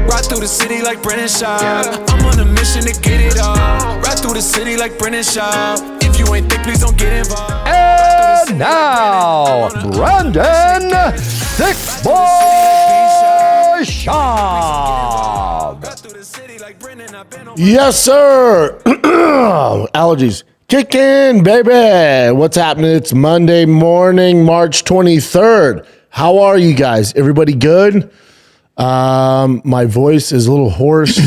Ride through the city like Brennan Schaub. I'm on a mission to get it all. Ride through the city like Brennan Schaub. If you ain't thick, please don't get involved. And now, Brandon Thick Boy Schaub. Yes, sir. Allergies. Kick in, baby. What's happening? It's Monday morning, March 23rd. How are you guys? Everybody good? My voice is a little hoarse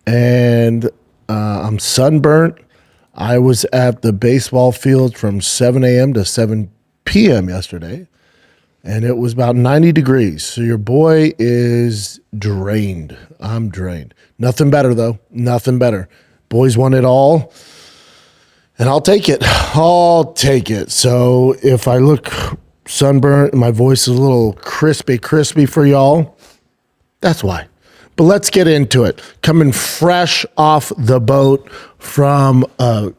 and I'm sunburnt. I was at the baseball field from 7 a.m. to 7 p.m. yesterday, and it was about 90 degrees. So your boy is drained. I'm drained. Nothing better, though. Nothing better. Boys want it all, and I'll take it. I'll take it. So if I look sunburnt and my voice is a little crispy for y'all, that's why. But let's get into it. Coming fresh off the boat from a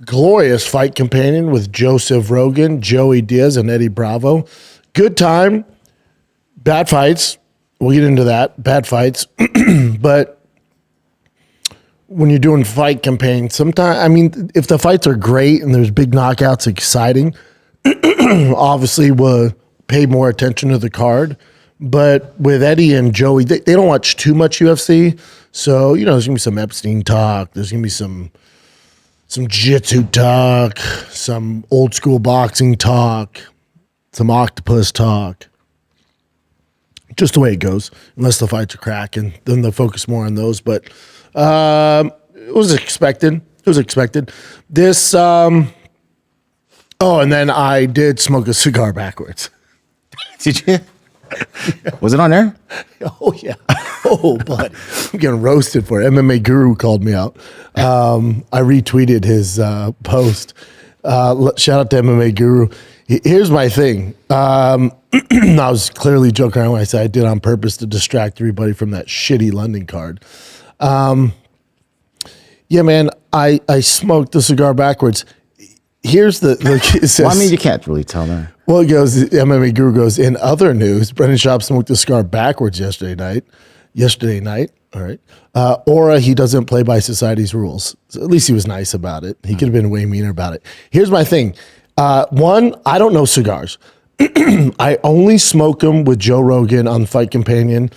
glorious fight companion with Joseph Rogan, Joey Diaz, and Eddie Bravo. Good time. Bad fights. We'll get into that. Bad fights. But when you're doing fight campaigns, sometimes, I mean, if the fights are great and there's big knockouts, exciting, obviously we'll pay more attention to the card. But with Eddie and Joey, they don't watch too much UFC. So, you know, there's going to be some Epstein talk. There's going to be some jiu-jitsu talk, some old school boxing talk, some octopus talk. Just the way it goes, unless the fights are cracking. Then they'll focus more on those. But it was expected. It was expected. This, and then I did smoke a cigar backwards. Did you? Was it on there? Oh, yeah. Oh, buddy. I'm getting roasted for it. MMA Guru called me out. I retweeted his post. Shout out to MMA Guru. Here's my thing. I was clearly joking around when I said I did on purpose to distract everybody from that shitty London card. Yeah, man, I smoked the cigar backwards. Here's it says, well, I mean, you can't really tell that. Well, it goes, the MMA Guru goes, in other news, Brendan Schaub smoked the cigar backwards yesterday night. All right. Aura, he doesn't play by society's rules. So at least he was nice about it. He could have been way meaner about it. Here's my thing. One, I don't know cigars. I only smoke them with Joe Rogan on Fight Companion.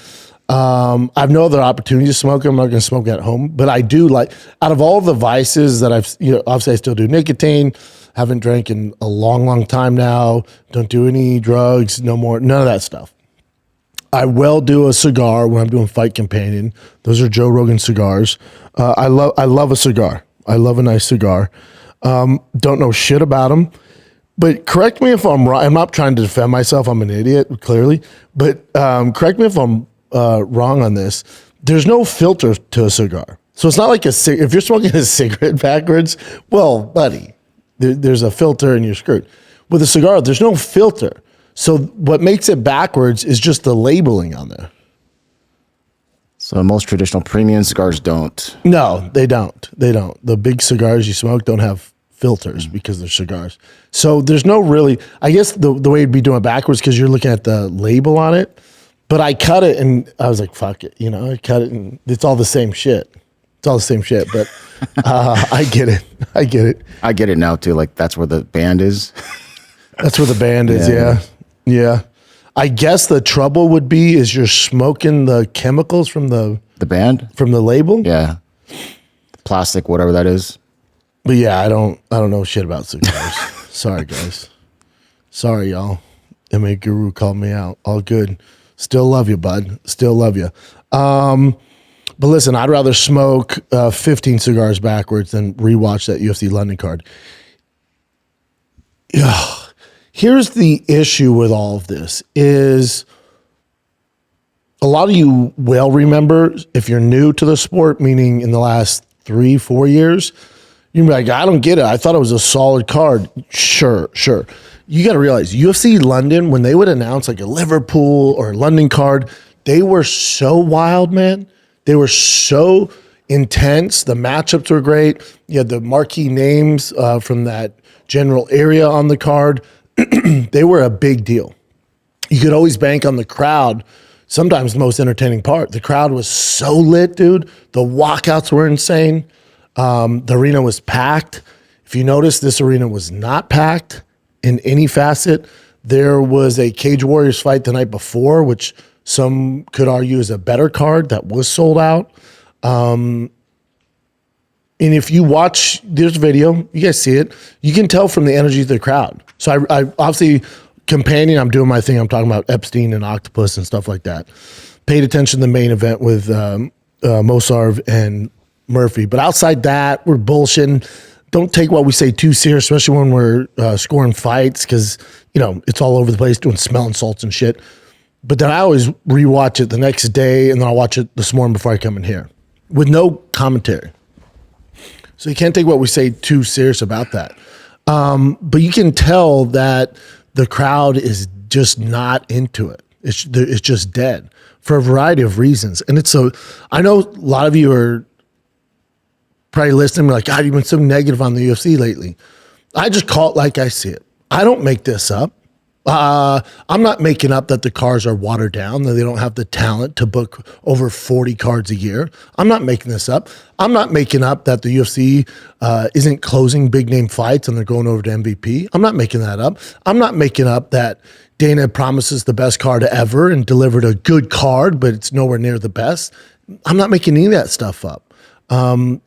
I have no other opportunity to smoke them. I'm not going to smoke at home, but I do like, out of all the vices that obviously I still do nicotine, haven't drank in a long, long time now, don't do any drugs, no more, none of that stuff. I will do a cigar when I'm doing Fight Companion. Those are Joe Rogan cigars. I love a cigar. I love a nice cigar. Don't know shit about them, but correct me if I'm wrong. I'm not trying to defend myself. I'm an idiot, clearly, but correct me if I'm wrong on this. There's no filter to a cigar. So it's not like if you're smoking a cigarette backwards, well, buddy, there's a filter and you're screwed. With a cigar, there's no filter. So what makes it backwards is just the labeling on there. So most traditional premium cigars don't. No, they don't. They don't. The big cigars you smoke don't have filters because they're cigars. So there's no really, I guess the way you'd be doing it backwards because you're looking at the label on it. But I cut it and I was like, fuck it. I cut it and it's all the same shit. It's all the same shit, but I get it. I get it. I get it now too. Like that's where the band is. That's where the band is. Yeah. I guess the trouble would be is you're smoking the chemicals from the band, from the label. Yeah. Plastic, whatever that is. But yeah, I don't know shit about cigars. Sorry guys. Sorry y'all. MA Guru called me out. All good. Still love you, bud. Still love you. But listen, I'd rather smoke 15 cigars backwards than rewatch that UFC London card. Here's the issue with all of this is a lot of you will remember, if you're new to the sport, meaning in the last 3-4 years, you're like, I don't get it. I thought it was a solid card. Sure. You got to realize UFC London, when they would announce like a Liverpool or London card, they were so wild, man. They were so intense. The matchups were great. You had the marquee names from that general area on the card. They were a big deal. You could always bank on the crowd sometimes the most entertaining part. The crowd was so lit, dude. The walkouts were insane. The arena was packed. If you notice, this arena was not packed in any facet. There was a Cage Warriors fight the night before, which some could argue is a better card that was sold out. And if you watch this video, you guys see it, you can tell from the energy of the crowd. So I obviously, companion, I'm doing my thing. I'm talking about Epstein and Octopus and stuff like that. Paid attention to the main event with Mosarv and Murphy. But outside that, we're bullshitting. Don't take what we say too serious, especially when we're scoring fights, because, it's all over the place, doing smelling salts and shit. But then I always rewatch it the next day, and then I'll watch it this morning before I come in here with no commentary. So you can't take what we say too serious about that. But you can tell that the crowd is just not into it. It's just dead for a variety of reasons. And I know a lot of you are probably listening, like, God, you've been so negative on the UFC lately. I just call it like I see it. I don't make this up. I'm not making up that the cards are watered down, that they don't have the talent to book over 40 cards a year. I'm not making this up. I'm not making up that the UFC isn't closing big name fights and they're going over to MVP. I'm not making that up. I'm not making up that Dana promises the best card ever and delivered a good card, but it's nowhere near the best. I'm not making any of that stuff up. And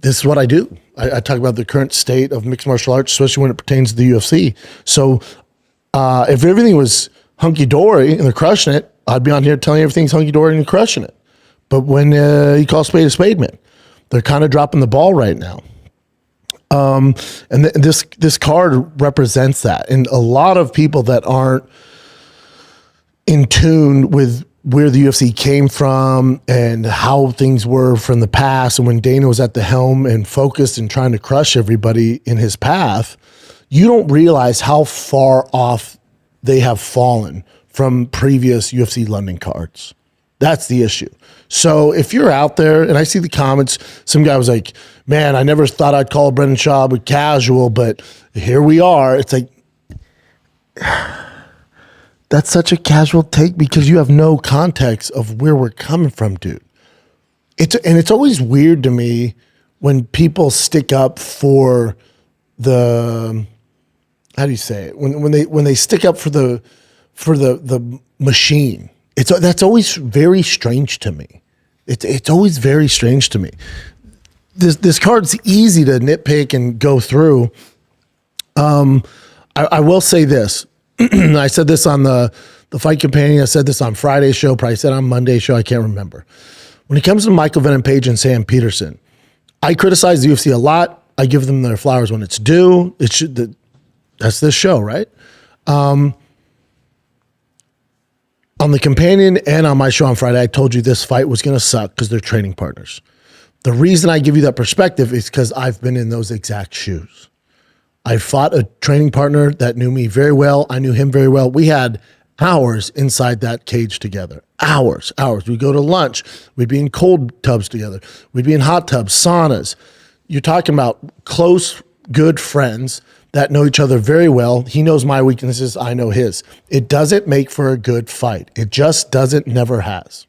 this is what I do. I talk about the current state of mixed martial arts, especially when it pertains to the UFC. So if everything was hunky-dory and they're crushing it, I'd be on here telling you everything's hunky-dory and crushing it. But when you call a spade, man, they're kind of dropping the ball right now. And this card represents that. And a lot of people that aren't in tune with where the UFC came from and how things were from the past, and when Dana was at the helm and focused and trying to crush everybody in his path, you don't realize how far off they have fallen from previous UFC London cards. That's the issue. So if you're out there, and I see the comments, some guy was like, man, I never thought I'd call Brendan Schaub a casual, but here we are. It's like, that's such a casual take because you have no context of where we're coming from, dude. It's always weird to me when people stick up for the, how do you say it? When they stick up for the machine. That's always very strange to me. It's always very strange to me. This card's easy to nitpick and go through. I will say this. I said this on the Fight Companion. I said this on Friday's show. Probably said on Monday's show. I can't remember. When it comes to Michael Venom Page and Sam Peterson, I criticize the UFC a lot. I give them their flowers when it's due. That's this show, right? On the Companion and on my show on Friday, I told you this fight was going to suck because they're training partners. The reason I give you that perspective is because I've been in those exact shoes. I fought a training partner that knew me very well. I knew him very well. We had hours inside that cage together. Hours. We'd go to lunch. We'd be in cold tubs together. We'd be in hot tubs, saunas. You're talking about close, good friends that know each other very well. He knows my weaknesses. I know his. It doesn't make for a good fight. It just doesn't, never has.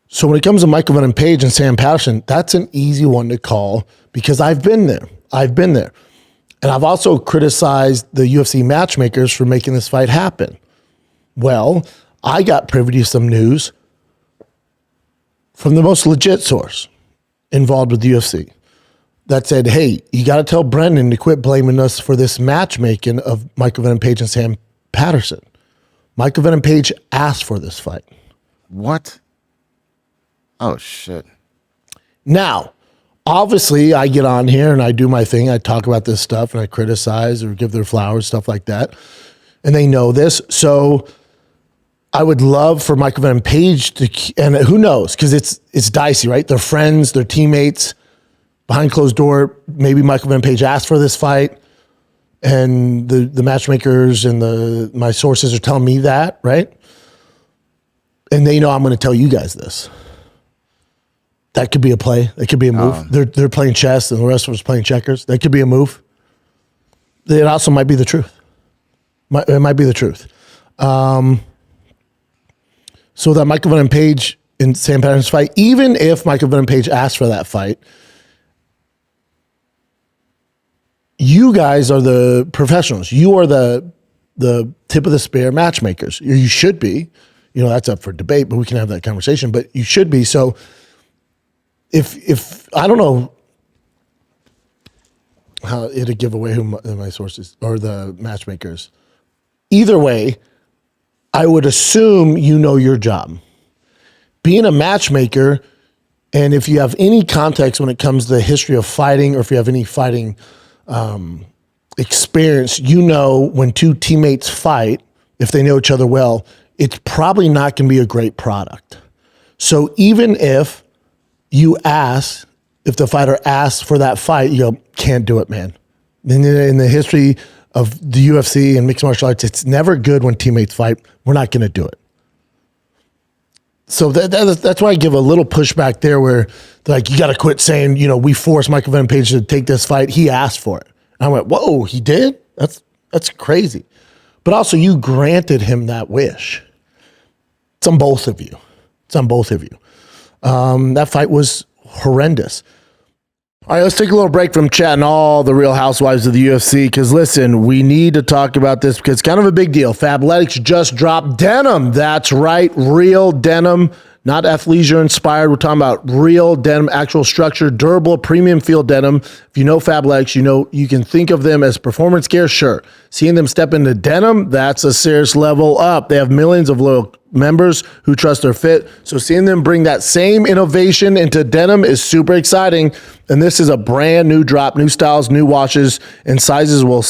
So when it comes to Michael Venom Page and Sam Patterson, that's an easy one to call because I've been there. And I've also criticized the UFC matchmakers for making this fight happen. Well, I got privy to some news from the most legit source involved with the UFC that said, hey, you got to tell Brendan to quit blaming us for this matchmaking of Michael Venom Page and Sam Patterson. Michael Venom Page asked for this fight. What? Oh, shit. Now, obviously, I get on here and I do my thing. I talk about this stuff and I criticize or give their flowers, stuff like that. And they know this. So I would love for Michael Venom Page to, and who knows, because it's dicey, right? They're friends, they're teammates. Behind closed door, maybe Michael Venom Page asked for this fight. And the matchmakers and my sources are telling me that, right? And they know I'm going to tell you guys this. That could be a play. That could be a move. They're playing chess and the rest of us playing checkers. That could be a move. It also might be the truth. It might be the truth. So that Michael Venom Page and Sam Patterson's fight, even if Michael Venom Page asked for that fight, you guys are the professionals. You are the tip of the spear matchmakers. You should be. That's up for debate, but we can have that conversation. But you should be. So if I don't know how it'd give away who my sources or the matchmakers. Either way, I would assume you know your job. Being a matchmaker, and if you have any context when it comes to the history of fighting, or if you have any fighting experience, when two teammates fight, if they know each other well, it's probably not going to be a great product. So even if if the fighter asks for that fight, you go, can't do it, man. In the history of the UFC and mixed martial arts, it's never good when teammates fight. We're not going to do it. So that's why I give a little pushback there where they're like, you got to quit saying, we forced Michael Venom Page to take this fight. He asked for it. And I went, whoa, he did? That's crazy. But also you granted him that wish. It's on both of you. That fight was horrendous. All right, let's take a little break from chatting all the Real Housewives of the UFC because, listen, we need to talk about this because it's kind of a big deal. Fabletics just dropped denim. That's right, real denim, not athleisure inspired. We're talking about real denim, actual structure, durable, premium feel denim. If you know Fabletics, you can think of them as performance gear, sure. Seeing them step into denim, that's a serious level up. They have millions of loyal members who trust their fit. So seeing them bring that same innovation into denim is super exciting. And this is a brand new drop, new styles, new washes, and sizes will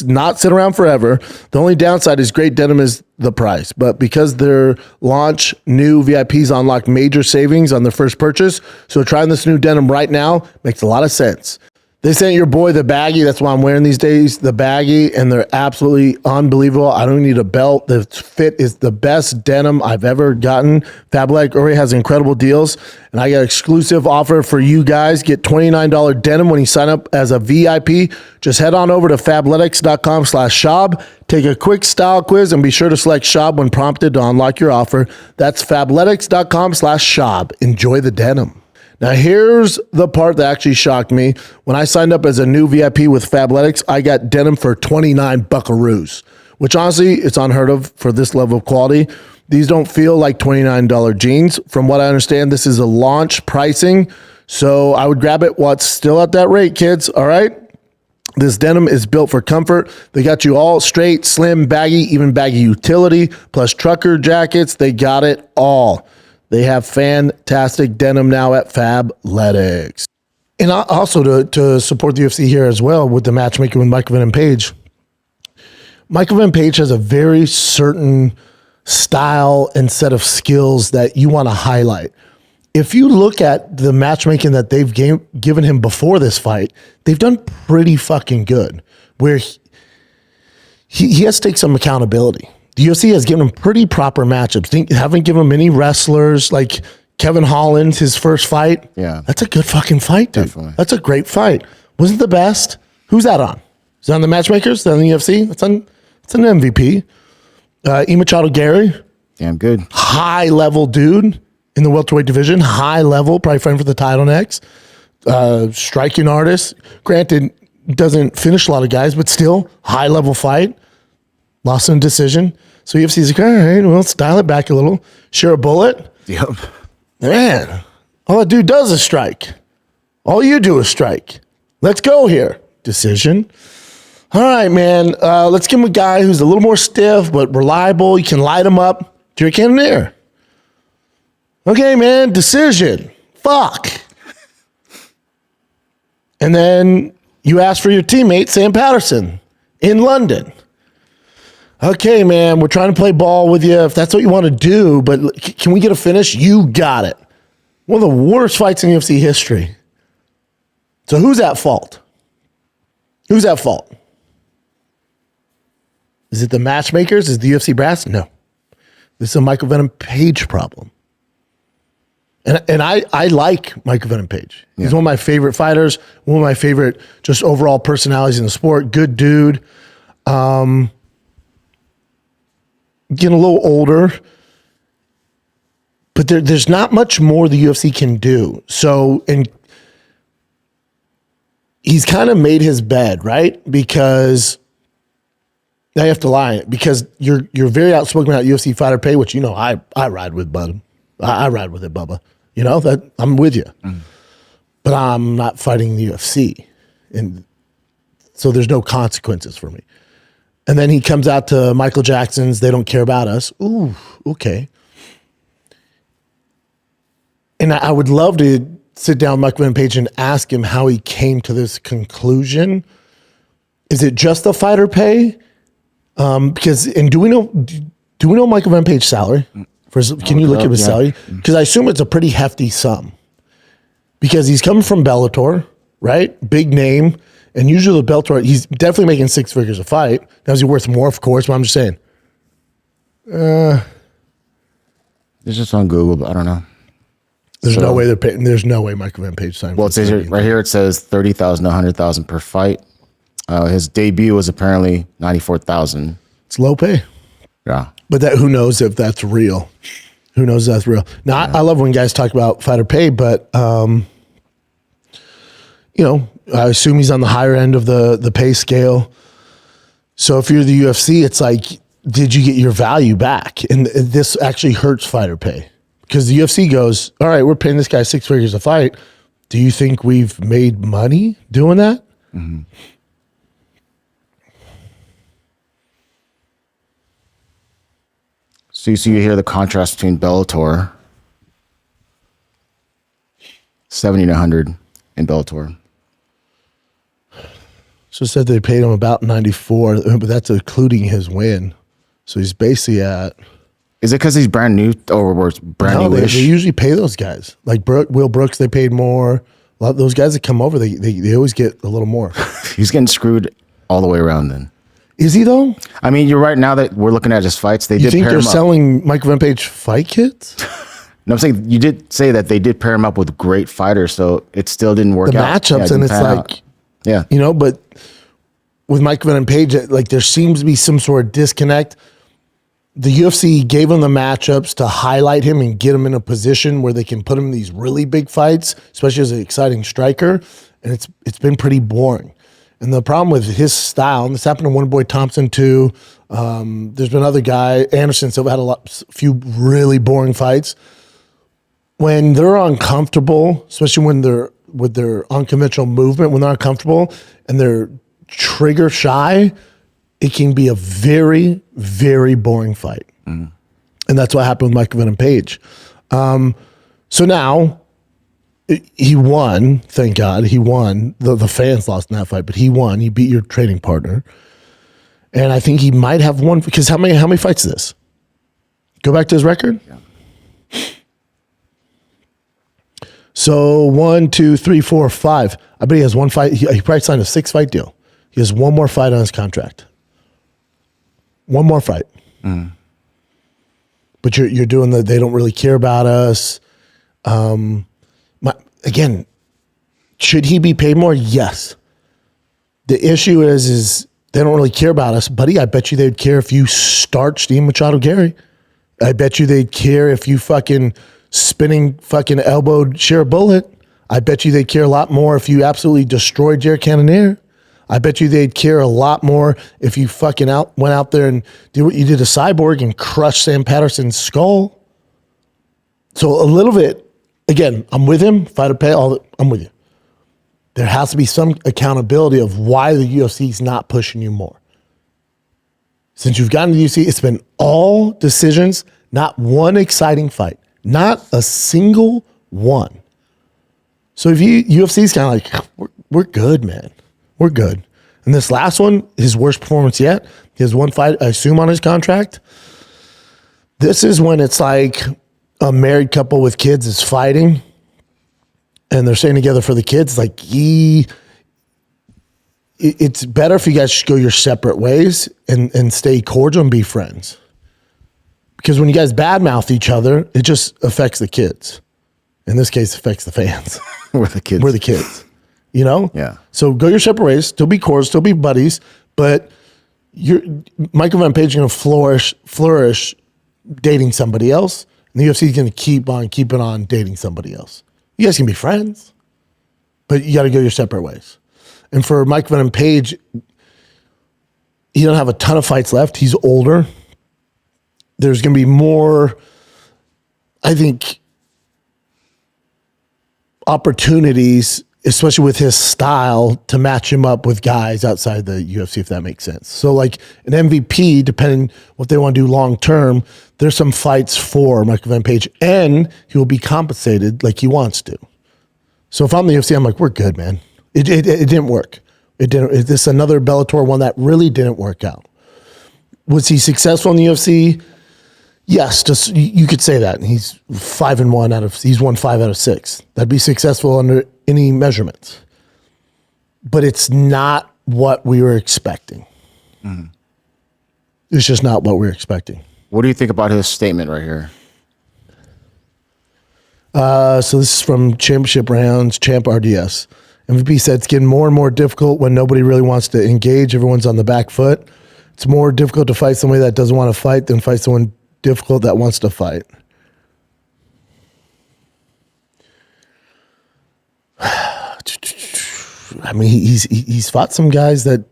not sit around forever. The only downside is great denim is the price. But because their launch, new VIPs unlock major savings on their first purchase. So trying this new denim right now makes a lot of sense. They sent your boy the baggy. That's what I'm wearing these days, the baggy, and they're absolutely unbelievable. I don't need a belt. The fit is the best denim I've ever gotten. Fabletics already has incredible deals, and I got an exclusive offer for you guys. Get $29 denim when you sign up as a VIP. Just head on over to fabletics.com/Schaub. Take a quick style quiz and be sure to select Schaub when prompted to unlock your offer. That's fabletics.com/Schaub. Enjoy the denim. Now, here's the part that actually shocked me. When I signed up as a new VIP with Fabletics, I got denim for 29 buckaroos, which honestly, it's unheard of for this level of quality. These don't feel like $29 jeans. From what I understand, this is a launch pricing. So I would grab it while it's still at that rate, kids. All right. This denim is built for comfort. They got you all straight, slim, baggy, even baggy utility, plus trucker jackets. They got it all. They have fantastic denim now at Fabletics. And also to support the UFC here as well with the matchmaking with Michael Venom Page. Michael Venom Page has a very certain style and set of skills that you want to highlight. If you look at the matchmaking that they've given him before this fight, they've done pretty fucking good. Where he has to take some accountability. The UFC has given him pretty proper matchups. They haven't given him any wrestlers like Kevin Holland, his first fight. Yeah. That's a good fucking fight, dude. Definitely. That's a great fight. Wasn't the best? Who's that on? Is that on the matchmakers? Is that on the UFC? It's an MVP. Machado Gary. Damn good. High level dude in the welterweight division. High level, probably fighting for the title next. Striking artist. Granted, doesn't finish a lot of guys, but still high level fight. Lost in a decision. So UFC's like, all right, well, let's dial it back a little. Share a bullet. Yep. Man, all that dude does is strike. All you do is strike. Let's go here. Decision. All right, man. Let's give him a guy who's a little more stiff, but reliable. You can light him up. Jerry Cannonier. Okay, man. Decision. Fuck. And then you ask for your teammate, Sam Patterson, in London. Okay, man, we're trying to play ball with you if that's what you want to do, but can we get a finish? You got it. One of the worst fights in UFC history. So who's at fault? Who's at fault? Is it the matchmakers? Is it the UFC brass? No. This is a Michael Venom Page problem. And I like Michael Venom Page. He's one of my favorite fighters, one of my favorite just overall personalities in the sport. Good dude. Getting a little older. but there's not much more the UFC can do. So, and he's kind of made his bed, right? Because now you have to lie, because you're very outspoken about UFC fighter pay, which, you know, I ride with, bud. I ride with it, Bubba. You know, that I'm with you. But I'm not fighting the UFC. And so there's no consequences for me. And then he comes out to Michael Jackson's They Don't Care About Us. Ooh, okay. And I would love to sit down with Mike Venom Page and ask him how he came to this conclusion. Is it just the fighter pay? Because, and do we know Michael Venom Page's salary? Can you look at his salary? Because I assume it's a pretty hefty sum. Because he's coming from Bellator, right? Big name. And usually the Bellator, he's definitely making 6 figures a fight. Now, is he worth more? Of course, but I'm just saying. It's just on Google, but I don't know. There's no way they're paying. There's no way Michael Venom Page signed. Well, it says right here, it says 30,000 to 100,000 per fight. His debut was apparently 94,000. It's low pay. Yeah. But that, who knows if that's real? Who knows if that's real? Now, I love when guys talk about fighter pay, but, you know, I assume he's on the higher end of the pay scale. So if you're the UFC, it's like, did you get your value back? And this actually hurts fighter pay. Because the UFC goes, all right, we're paying this guy 6 figures a fight. Do you think we've made money doing that? Mm-hmm. So you see here the contrast between Bellator, 70 to 100 in Bellator. So it said they paid him about 94, but that's including his win. So he's basically at... Is it because he's brand new or brand new-ish? They usually pay those guys. Like Will Brooks, they paid more. A lot of those guys that come over, they always get a little more. He's getting screwed all the way around then. Is he though? I mean, you're right. Now that we're looking at his fights, they did pair him up. You think they're selling Michael Venom Page fight kits? No, I'm saying you did say that they did pair him up with great fighters, so it still didn't work out. The matchups, and it's like, yeah, you know, but with Michael Venom Page, like there seems to be some sort of disconnect. The UFC gave him the matchups to highlight him and get him in a position where they can put him in these really big fights, especially as an exciting striker, and it's been pretty boring. And the problem with his style, and this happened to Wonderboy Thompson too. There's been another guy, Anderson Silva, had a few really boring fights. When they're uncomfortable, especially when they're with their unconventional movement, when they're uncomfortable and they're trigger shy, it can be a very, very boring fight. Mm. And that's what happened with Michael Venom Page. So now, he won, thank God. He won. The fans lost in that fight, but he won. He beat your training partner. And I think he might have won, because how many fights is this? Go back to his record? Yeah. So 1, 2, 3, 4, 5. I bet he has one fight. He probably signed a 6-fight deal. He has one more fight on his contract. One more fight. Mm. But you're doing the they don't really care about us. Again, should he be paid more? Yes. The issue is they don't really care about us. Buddy, I bet you they'd care if you starched Ian Machado Gary. I bet you they'd care if you fucking spinning fucking elbowed Share Bullet. I bet you they'd care a lot more if you absolutely destroyed Jared Cannonier. I bet you they'd care a lot more if you fucking went out there and did what you did to Cyborg and crushed Sam Patterson's skull. So a little bit, again, I'm with him, fighter pay, I'm with you. There has to be some accountability of why the UFC is not pushing you more. Since you've gotten to the UFC, it's been all decisions, not one exciting fight. Not a single one. So if UFC's kind of like, we're good, man. We're good. And this last one, his worst performance yet. He has one fight, I assume, on his contract. This is when it's like a married couple with kids is fighting and they're staying together for the kids. Like it's better if you guys just go your separate ways and stay cordial and be friends. Because when you guys badmouth each other, it just affects the kids. In this case, it affects the fans. We're the kids. We're the kids. You know? Yeah. So go your separate ways, still be cordial, still be buddies, but Michael Venom Page is going to flourish dating somebody else, And the UFC is going to keep on keeping on dating somebody else. You guys can be friends, but you got to go your separate ways. And for Mike Venom Page, he don't have a ton of fights left. He's older. There's going to be more, I think, opportunities, especially with his style, to match him up with guys outside the UFC, if that makes sense. So like an MVP, depending what they want to do long term, there's some fights for Michael Van Page, and he will be compensated like he wants to. So if I'm the UFC, I'm like, we're good, man. It didn't work. This is another Bellator one that really didn't work out. Was he successful in the UFC? Yes, just you could say that. He's 5-1 he's won 5 out of 6. That'd be successful under any measurements. But it's not what we were expecting. Mm-hmm. It's just not what we were expecting. What do you think about his statement right here? So this is from Championship Rounds, Champ RDS. MVP said it's getting more and more difficult when nobody really wants to engage. Everyone's on the back foot. It's more difficult to fight somebody that doesn't want to fight than fight someone difficult that wants to fight. I mean, he's fought some guys that,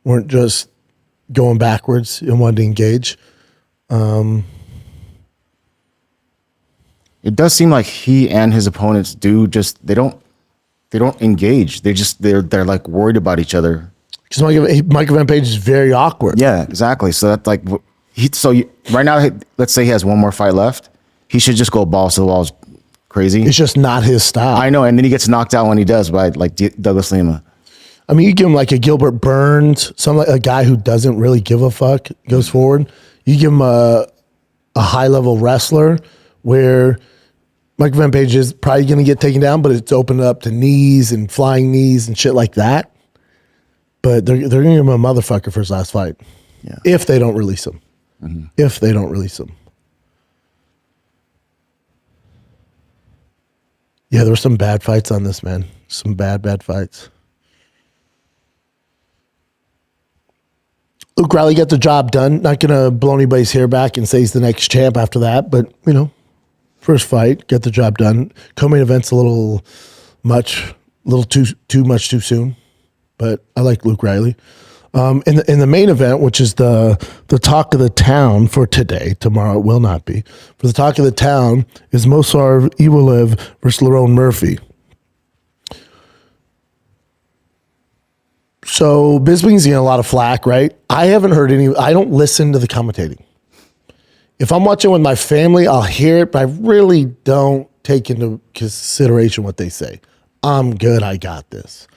weren't just going backwards and wanted to engage. It does seem like he and his opponents they don't engage. They're like worried about each other. Because Michael Van Page is very awkward. Yeah, exactly. So that's like right now, let's say he has one more fight left. He should just go balls to the walls, crazy. It's just not his style. I know, and then he gets knocked out when he does by like Douglas Lima. I mean, you give him like a Gilbert Burns, a guy who doesn't really give a fuck, goes forward. You give him a high level wrestler where Michael Van Page is probably going to get taken down, but it's opened up to knees and flying knees and shit like that. But they're going to give him a motherfucker for his last fight. Yeah. If they don't release him. Mm-hmm. If they don't release him. Yeah, there were some bad fights on this, man. Some bad fights. Luke Riley got the job done. Not going to blow anybody's hair back and say he's the next champ after that, but, first fight, get the job done. Co-main event's a little much, too much too soon, but I like Luke Riley. In the main event, which is the talk of the town for today, tomorrow it will not be. For the talk of the town is Movsar Evloev versus Lerone Murphy. So Bisping's getting a lot of flack, right? I haven't heard I don't listen to the commentating. If I'm watching with my family, I'll hear it, but I really don't take into consideration what they say. I'm good, I got this.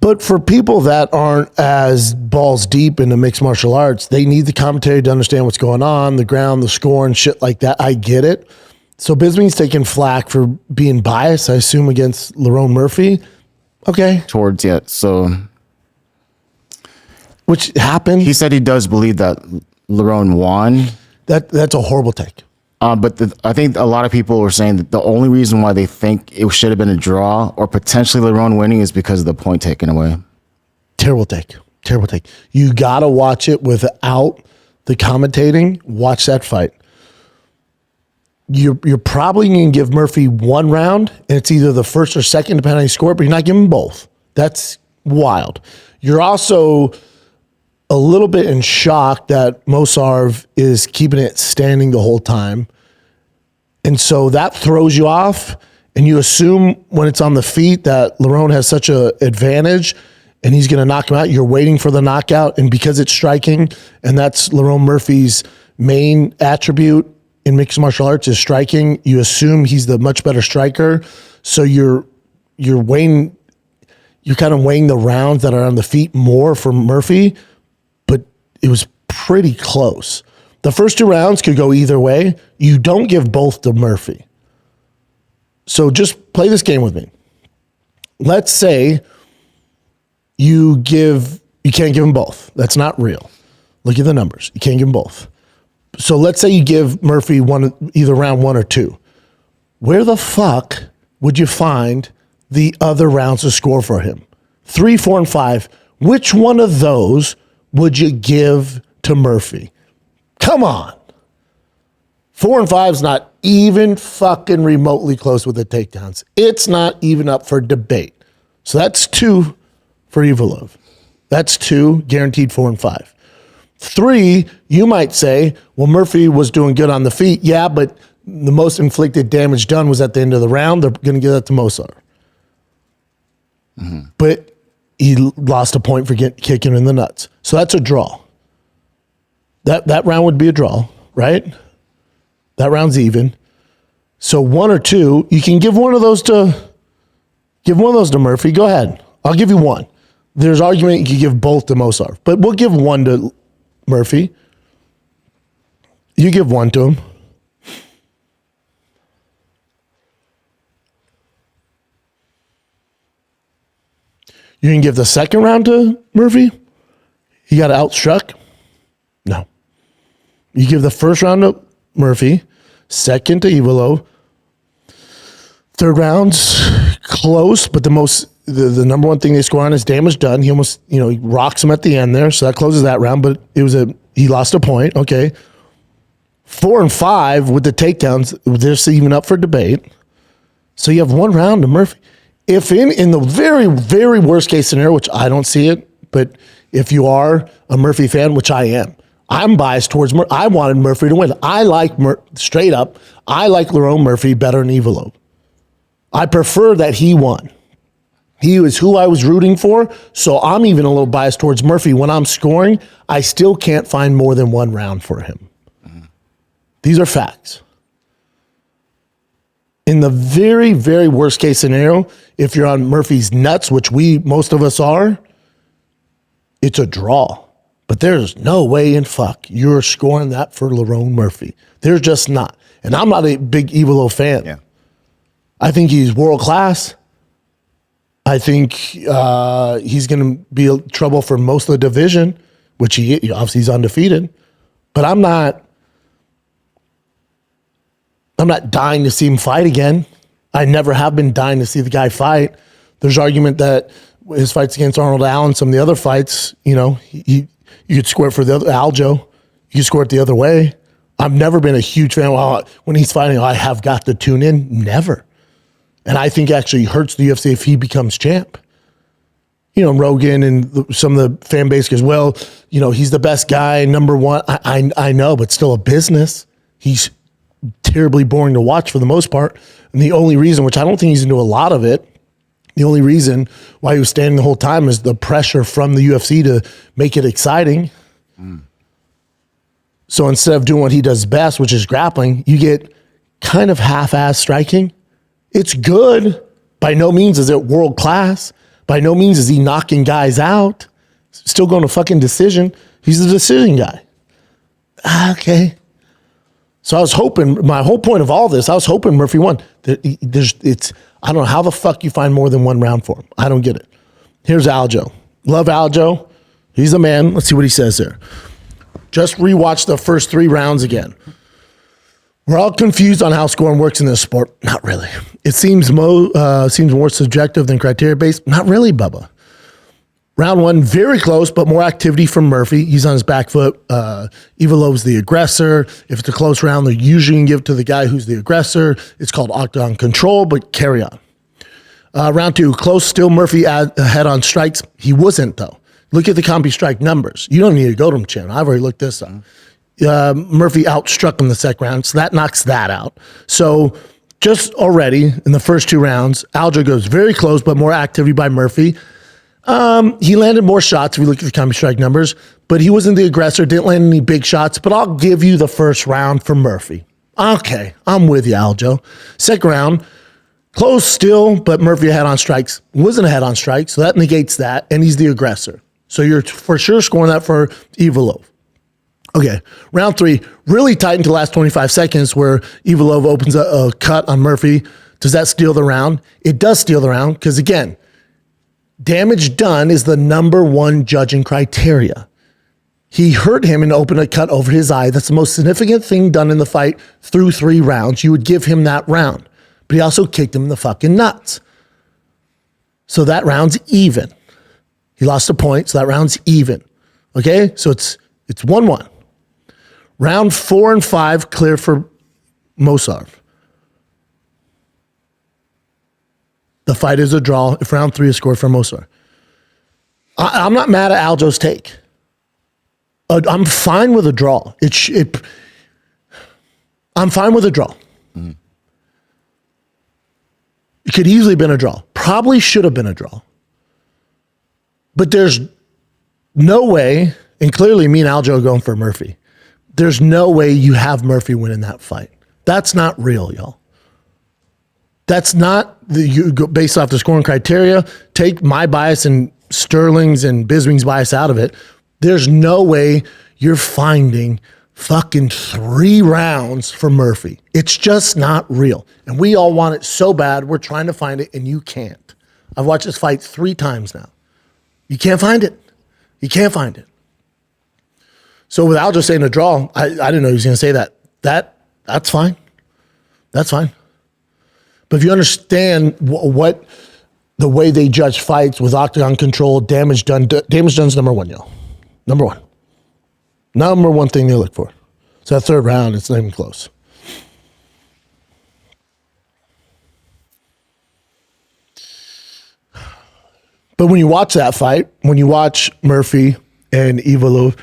But for people that aren't as balls deep into mixed martial arts, they need the commentary to understand what's going on, the ground, the score, and shit like that. I get it. So Bisping's taking flack for being biased, I assume, against Lerone Murphy. Okay. Which happened. He said he does believe that Lerone won. That's a horrible take. But I think a lot of people were saying that the only reason why they think it should have been a draw or potentially Lerone winning is because of the point taken away. Terrible take. You got to watch it without the commentating. Watch that fight. You're probably going to give Murphy one round, and it's either the first or second, depending on how you score, but you're not giving him both. That's wild. You're also a little bit in shock that Movsar is keeping it standing the whole time. And so that throws you off, and you assume when it's on the feet that Lerone has such an advantage and he's going to knock him out. You're waiting for the knockout, and because it's striking, and that's Lerone Murphy's main attribute in mixed martial arts is striking, you assume he's the much better striker. So you're kind of weighing the rounds that are on the feet more for Murphy, but it was pretty close. The first 2 rounds could go either way. You don't give both to Murphy. So just play this game with me. Let's say you can't give them both. That's not real. Look at the numbers. You can't give them both. So let's say you give Murphy either round 1 or 2. Where the fuck would you find the other rounds to score for him? 3, 4, and 5. Which one of those would you give to Murphy? Come on. 4 and 5 is not even fucking remotely close with the takedowns. It's not even up for debate. So that's 2 for Ivalov. That's 2 guaranteed 4 and 5. 3, you might say, well, Murphy was doing good on the feet. Yeah, but the most inflicted damage done was at the end of the round. They're going to give that to Mosar. Mm-hmm. But he lost a point for kicking him in the nuts. So that's a draw. That round would be a draw, right? That round's even. So 1 or 2, you can give one of those to Murphy. Go ahead. I'll give you 1. There's argument you could give both to Mosar, but we'll give 1 to Murphy. You give 1 to him. You can give the second round to Murphy? He got outstruck? No. You give the first round to Murphy, second to Ivalo. Third round's close, but the number one thing they score on is damage done. He almost, he rocks him at the end there, so that closes that round, but he lost a point. Okay. 4 and 5 with the takedowns, they're even up for debate. So you have 1 round to Murphy. If in the very, very worst case scenario, which I don't see it, but if you are a Murphy fan, which I am, I'm biased towards Murphy. I wanted Murphy to win. I like, straight up, I like Lerone Murphy better than Ivalo. I prefer that he won. He was who I was rooting for, so I'm even a little biased towards Murphy. When I'm scoring, I still can't find more than 1 round for him. Mm-hmm. These are facts. In the very, very worst case scenario, if you're on Murphy's nuts, which most of us are, it's a draw. But there's no way in fuck you're scoring that for Lerone Murphy. There's just not. And I'm not a big Ivalo fan. Yeah. I think he's world class. I think he's going to be trouble for most of the division, which he obviously he's undefeated. But I'm not dying to see him fight again. I never have been dying to see the guy fight. There's argument that his fights against Arnold Allen, some of the other fights, you could score it for the other Aljo. You could score it the other way. I've never been a huge fan. When he's fighting, I have got to tune in. Never. And I think actually hurts the UFC if he becomes champ. Rogan and some of the fan base goes, well, he's the best guy, number one. I know, but still a business. He's terribly boring to watch for the most part. And the only reason, which I don't think he's into a lot of it, the only reason why he was standing the whole time is the pressure from the UFC to make it exciting. Mm. So instead of doing what he does best, which is grappling, you get kind of half-ass striking. It's good. By no means is it world class. By no means is he knocking guys out. Still going to fucking decision. He's the decision guy. Okay. So I was hoping, my whole point of all this, I was hoping Murphy won. I don't know how the fuck you find more than 1 round for him. I don't get it. Here's Aljo. Love Aljo. He's a man. Let's see what he says there. Just rewatch the first 3 rounds again. We're all confused on how scoring works in this sport. Not really. It seems more subjective than criteria-based. Not really, Bubba. Round 1, very close, but more activity from Murphy. He's on his back foot. Ivalov's the aggressor. If it's a close round, they're usually going to give it to the guy who's the aggressor. It's called octagon control, but carry on. Round 2, close, still Murphy ahead on strikes. He wasn't, though. Look at the CompuStrike numbers. You don't need to go to him, Chan. I've already looked this up. Murphy outstruck him the second round, so that knocks that out. So just already in the first 2 rounds, Aljo goes very close, but more activity by Murphy. He landed more shots if you look at the CompuStrike numbers, but he wasn't the aggressor, didn't land any big shots, but I'll give you the first round for Murphy. Okay, I'm with you, Aljo. Second round, close still, but Murphy ahead on strikes. Wasn't ahead on strikes, so that negates that, and he's the aggressor. So you're for sure scoring that for Ivalov. Okay, round 3, really tight until the last 25 seconds where Ivalov opens a cut on Murphy. Does that steal the round? It does steal the round because, again, damage done is the number 1 judging criteria. He hurt him and opened a cut over his eye. That's the most significant thing done in the fight through 3 rounds. You would give him that round. But he also kicked him in the fucking nuts. So that round's even. He lost a point, so that round's even. Okay? So it's 1-1. Round 4 and 5 clear for Mosarv. The fight is a draw. If round 3 is scored for Mosarv. I'm not mad at Aljo's take. I'm fine with a draw. I'm fine with a draw. Mm-hmm. It could easily have been a draw. Probably should have been a draw. But there's no way, and clearly me and Aljo are going for Murphy. There's no way you have Murphy winning that fight. That's not real, y'all. That's not based off the scoring criteria. Take my bias and Sterling's and Bisping's bias out of it. There's no way you're finding fucking 3 rounds for Murphy. It's just not real. And we all want it so bad. We're trying to find it, and you can't. I've watched this fight 3 times now. You can't find it. You can't find it. So without just saying a draw, I didn't know he was going to say that. That's fine. That's fine. But if you understand what the way they judge fights with octagon control, damage done's number 1, y'all. Number 1. Number 1 thing they look for. So that 3rd round, it's not even close. But when you watch that fight, when you watch Murphy and Ivalov,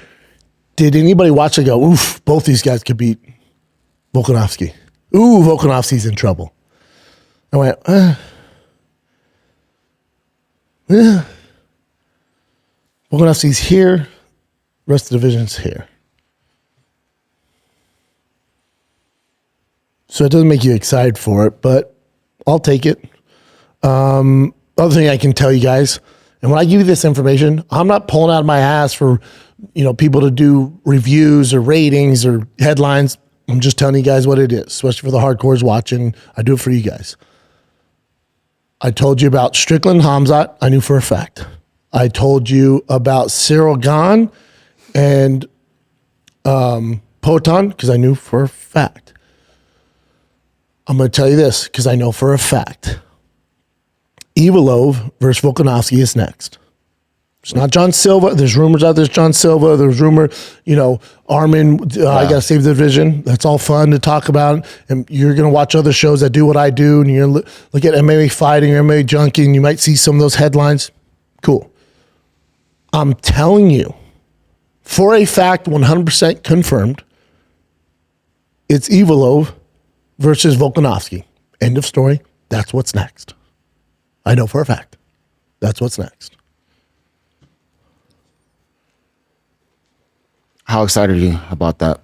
did anybody watch it go, oof, both these guys could beat Volkanovski. Ooh, Volkanovski's in trouble. I went, yeah. Volkanovski's here. Rest of the division's here. So it doesn't make you excited for it, but I'll take it. Other thing I can tell you guys, and when I give you this information, I'm not pulling out of my ass for people to do reviews or ratings or headlines. I'm just telling you guys what it is, especially for the hardcores watching. I do it for you guys. I told you about Strickland Hamzat. I knew for a fact. I told you about Cyril Gane and Poatan because I knew for a fact. I'm going to tell you this because I know for a fact. Ivalov versus Volkanovski is next. It's not John Silva. There's rumors out there's John Silva. There's rumor, Armin, I got to save the division. That's all fun to talk about. And you're going to watch other shows that do what I do. And you're going to look at MMA fighting, MMA junkie, and you might see some of those headlines. Cool. I'm telling you, for a fact, 100% confirmed, it's Ivalov versus Volkanovski. End of story. That's what's next. I know for a fact. That's what's next. How excited are you about that?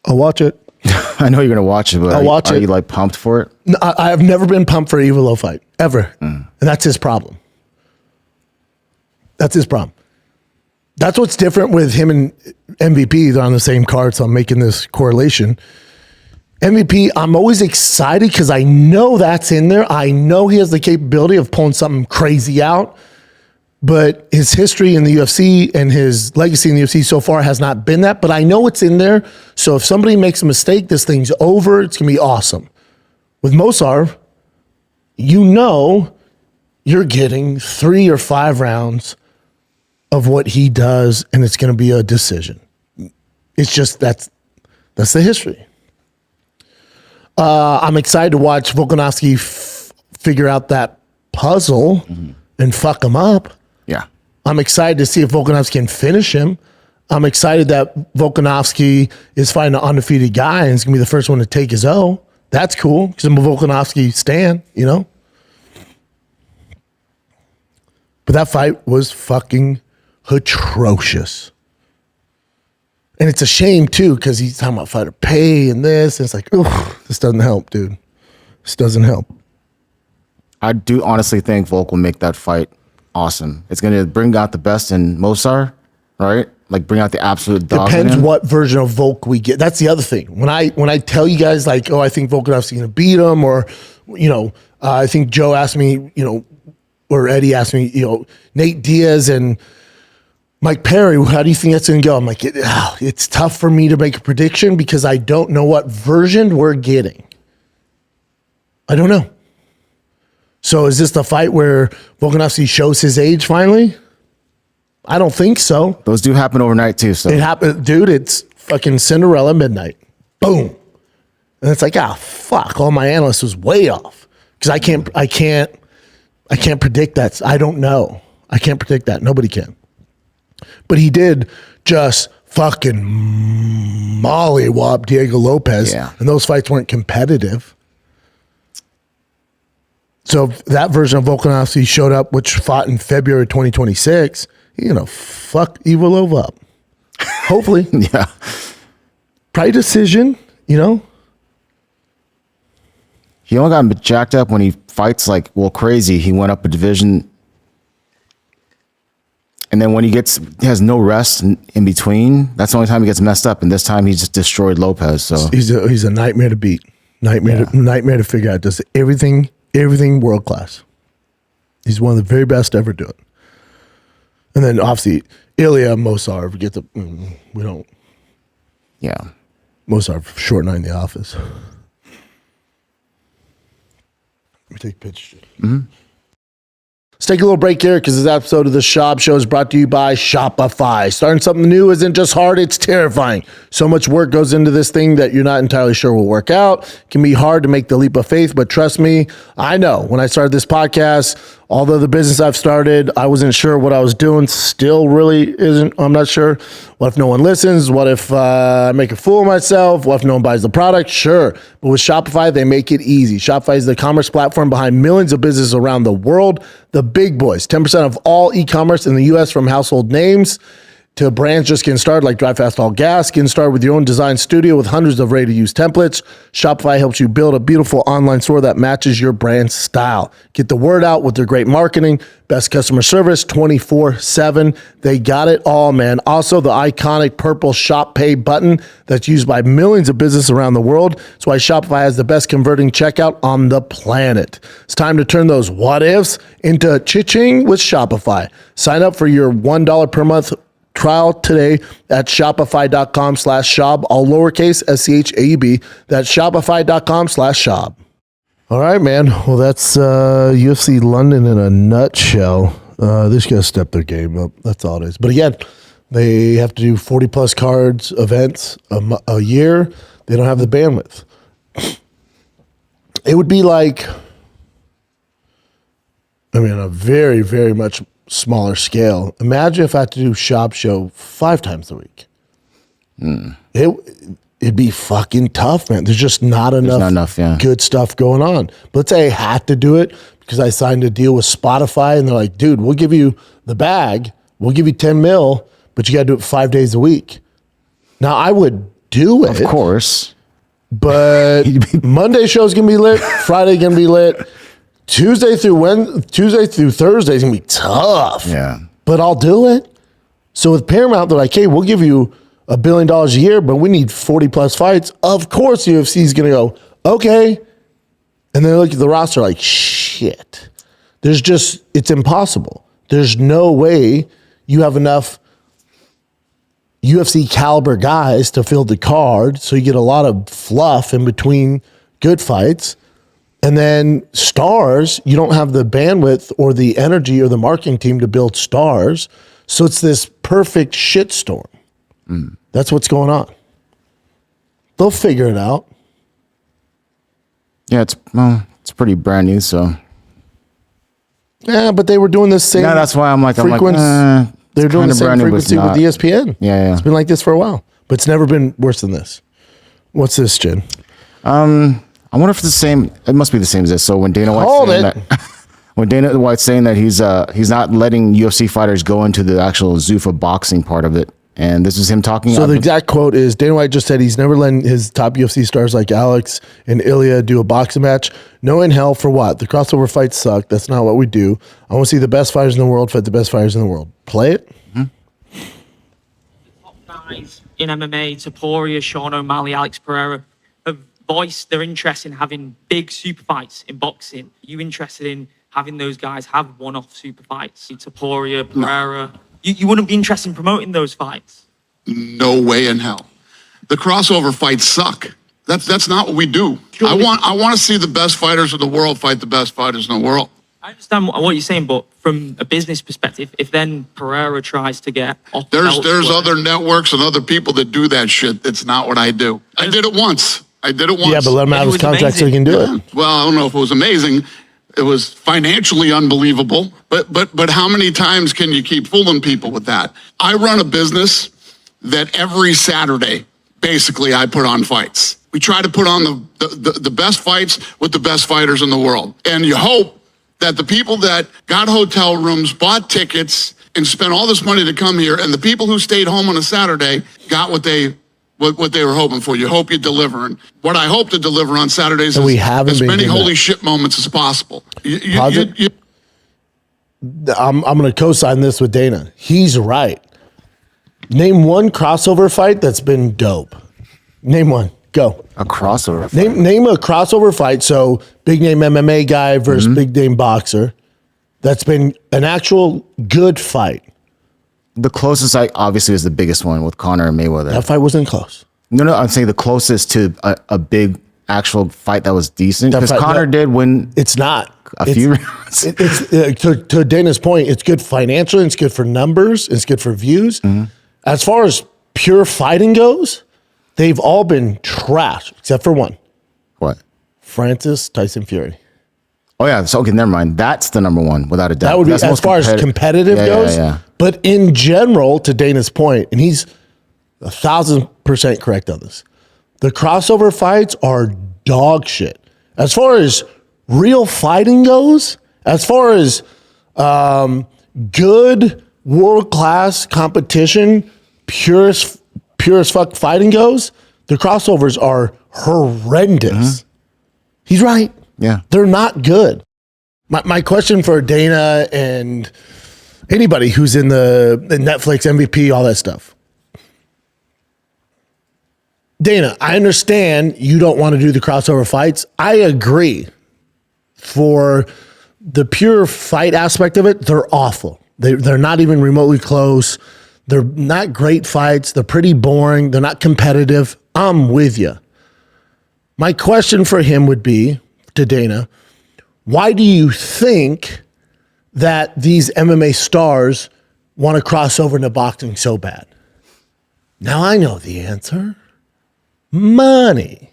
I'll watch it. I know you're going to watch it, but are you like pumped for it? No, I have never been pumped for an Ivalov fight, ever. And that's his problem. That's his problem. That's what's different with him and MVP. They're on the same card, so I'm making this correlation. MVP, I'm always excited because I know that's in there. I know he has the capability of pulling something crazy out, but his history in the UFC and his legacy in the UFC so far has not been that, but I know it's in there. So if somebody makes a mistake, this thing's over. It's going to be awesome. With Mosarv, you're getting 3 or 5 rounds of what he does, and it's going to be a decision. It's just that's the history. I'm excited to watch Volkanovski figure out that puzzle and fuck him up. Yeah. I'm excited to see if Volkanovski can finish him. I'm excited that Volkanovski is fighting an undefeated guy and is going to be the first one to take his O. That's cool because I'm a Volkanovski stan, But that fight was fucking atrocious. And it's a shame, too, because he's talking about fighter pay and this. And it's like, this doesn't help, dude. This doesn't help. I do honestly think Volk will make that fight awesome. It's going to bring out the best in Mosar, right? Like bring out the absolute dog. Depends what version of Volk we get. That's the other thing. When I tell you guys like, I think Volkanovski's going to beat him, or I think Joe asked me, or Eddie asked me, Nate Diaz and Mike Perry, how do you think that's going to go? I'm like, it's tough for me to make a prediction because I don't know what version we're getting. I don't know. So is this the fight where Volkanovski shows his age finally? I don't think so. Those do happen overnight too. So it happened, dude. It's fucking Cinderella midnight. Boom. And it's like, fuck, all my analysts was way off. Because I can't predict that. I don't know. I can't predict that. Nobody can. But he did just fucking mollywop Diego Lopez. Yeah. And those fights weren't competitive. So if that version of Volkanovski showed up, which fought in February 2026, he's going to fuck Ivalova up. Hopefully. Yeah. Probably decision, you know? He only got jacked up when he fights like, crazy. He went up a division. And then when he has no rest in between, that's the only time he gets messed up. And this time he just destroyed Lopez. So he's a nightmare to beat. Nightmare to figure out. Does everything world class. He's one of the very best to ever do it. And then obviously Ilya Mosar, we don't. Yeah. Mosar short nine in the office. Let me take a picture. Mm-hmm. Let's take a little break here because this episode of the Schaub Show is brought to you by Shopify. Starting something new isn't just hard, it's terrifying. So much work goes into this thing that you're not entirely sure will work out. It can be hard to make the leap of faith, but trust me, I know. When I started this podcast, although the business I've started, I wasn't sure what I was doing. Still really isn't. I'm not sure. What if no one listens? What if I make a fool of myself? What if no one buys the product? Sure. But with Shopify, they make it easy. Shopify is the commerce platform behind millions of businesses around the world. The big boys, 10% of all e-commerce in the U.S. from household names to brands just getting started like Drive Fast All Gas. Getting started with your own design studio with hundreds of ready-to-use templates. Shopify helps you build a beautiful online store that matches your brand style. Get the word out with their great marketing, best customer service, 24/7. They got it all, man. Also, the iconic purple Shop Pay button that's used by millions of businesses around the world. That's why Shopify has the best converting checkout on the planet. It's time to turn those what ifs into cha-ching with Shopify. Sign up for your $1 per month trial today at shopify.com/Schaub, all lowercase SCHAUB. That's shopify.com/Schaub. All right, man. Well, that's UFC London in a nutshell. They just got to step their game up. That's all it is. But again, they have to do 40 plus cards events a year. They don't have the bandwidth. It would be like, a very, very much smaller scale. Imagine if I had to do Schaub Show 5 times a week. It'd be fucking tough, man. There's just not enough good stuff going on. But let's say I had to do it because I signed a deal with Spotify and they're like, dude, we'll give you the bag. We'll give you 10 mil, but you got to do it 5 days a week. Now, I would do it. Of course. But Monday show's going to be lit. Friday going to be lit. Tuesday through Thursday is going to be tough. Yeah. But I'll do it. So with Paramount, they're like, hey, we'll give you $1 billion a year, but we need 40 plus fights. Of course, UFC is going to go, okay. And then they look at the roster like, shit. It's impossible. There's no way you have enough UFC caliber guys to fill the card. So you get a lot of fluff in between good fights. And then stars, you don't have the bandwidth or the energy or the marketing team to build stars. So it's this perfect shitstorm. That's what's going on. They'll figure it out. Yeah, it's pretty brand new, so. Yeah, but they were doing the same. Yeah, that's why I'm like, they're doing the same frequency with ESPN. Yeah. It's been like this for a while, but it's never been worse than this. What's this, Jen? I wonder if it's the same. It must be the same as this. So when Dana White's saying that he's not letting UFC fighters go into the actual Zuffa boxing part of it, and this is him talking. So the exact quote is Dana White just said he's never letting his top UFC stars like Alex and Ilya do a boxing match. No in hell for what? The crossover fights suck. That's not what we do. I want to see the best fighters in the world fight the best fighters in the world. Play it. Mm-hmm. Top guys in MMA, Topuria, Sean O'Malley, Alex Pereira, have voiced their interest in having big super fights in boxing. Are you interested in having those guys have one-off super fights? Topuria, Pereira. No. You wouldn't be interested in promoting those fights? No way in hell. The crossover fights suck. That's not what we do. Sure. I want to see the best fighters in the world fight the best fighters in the world. I understand what you're saying, but from a business perspective, if then Pereira tries to get off, there's other networks and other people that do that shit. That's not what I do. I did it once. I did it once. Yeah, but let him out of his was contract so he can do Yeah. it. Well, I don't know if it was amazing. It was financially unbelievable. But how many times can you keep fooling people with that? I run a business that every Saturday, basically, I put on fights. We try to put on the best fights with the best fighters in the world. And you hope that the people that got hotel rooms, bought tickets, and spent all this money to come here, and the people who stayed home on a Saturday got what they were hoping for. You hope you deliver. And what I hope to deliver on Saturdays we is haven't as been many doing holy that. shit moments as possible. Positive? I'm going to co-sign this with Dana. He's right. Name one crossover fight that's been dope. Name one. Go. A crossover fight. Name a crossover fight. So big name MMA guy versus big name boxer. That's been an actual good fight. The closest, obviously, is the biggest one with Conor and Mayweather. That fight wasn't close. No, I'm saying the closest to a big actual fight that was decent. That Because fight- Conor did win It's not. a few rounds. To Dana's point, it's good financially, it's good for numbers, it's good for views. As far as pure fighting goes, they've all been trash, except for one. What? Francis Tyson Fury. Oh, yeah. So, okay, never mind. That's the number one, without a doubt. That would be That's as most far as competitive Yeah, goes. yeah. But in general, to Dana's point, and he's 1,000% correct on this, the crossover fights are dog shit. As far as real fighting goes, as far as good world-class competition, pure as fuck fighting goes, the crossovers are horrendous. He's right. Yeah. They're not good. My question for Dana and anybody who's in the Netflix MVP, all that stuff. Dana, I understand you don't want to do the crossover fights. I agree. For the pure fight aspect of it, they're awful. They're not even remotely close. They're not great fights. They're pretty boring. They're not competitive. I'm with you. My question for him would be, to Dana, why do you think that these MMA stars want to cross over into boxing so bad? Now I know the answer. Money.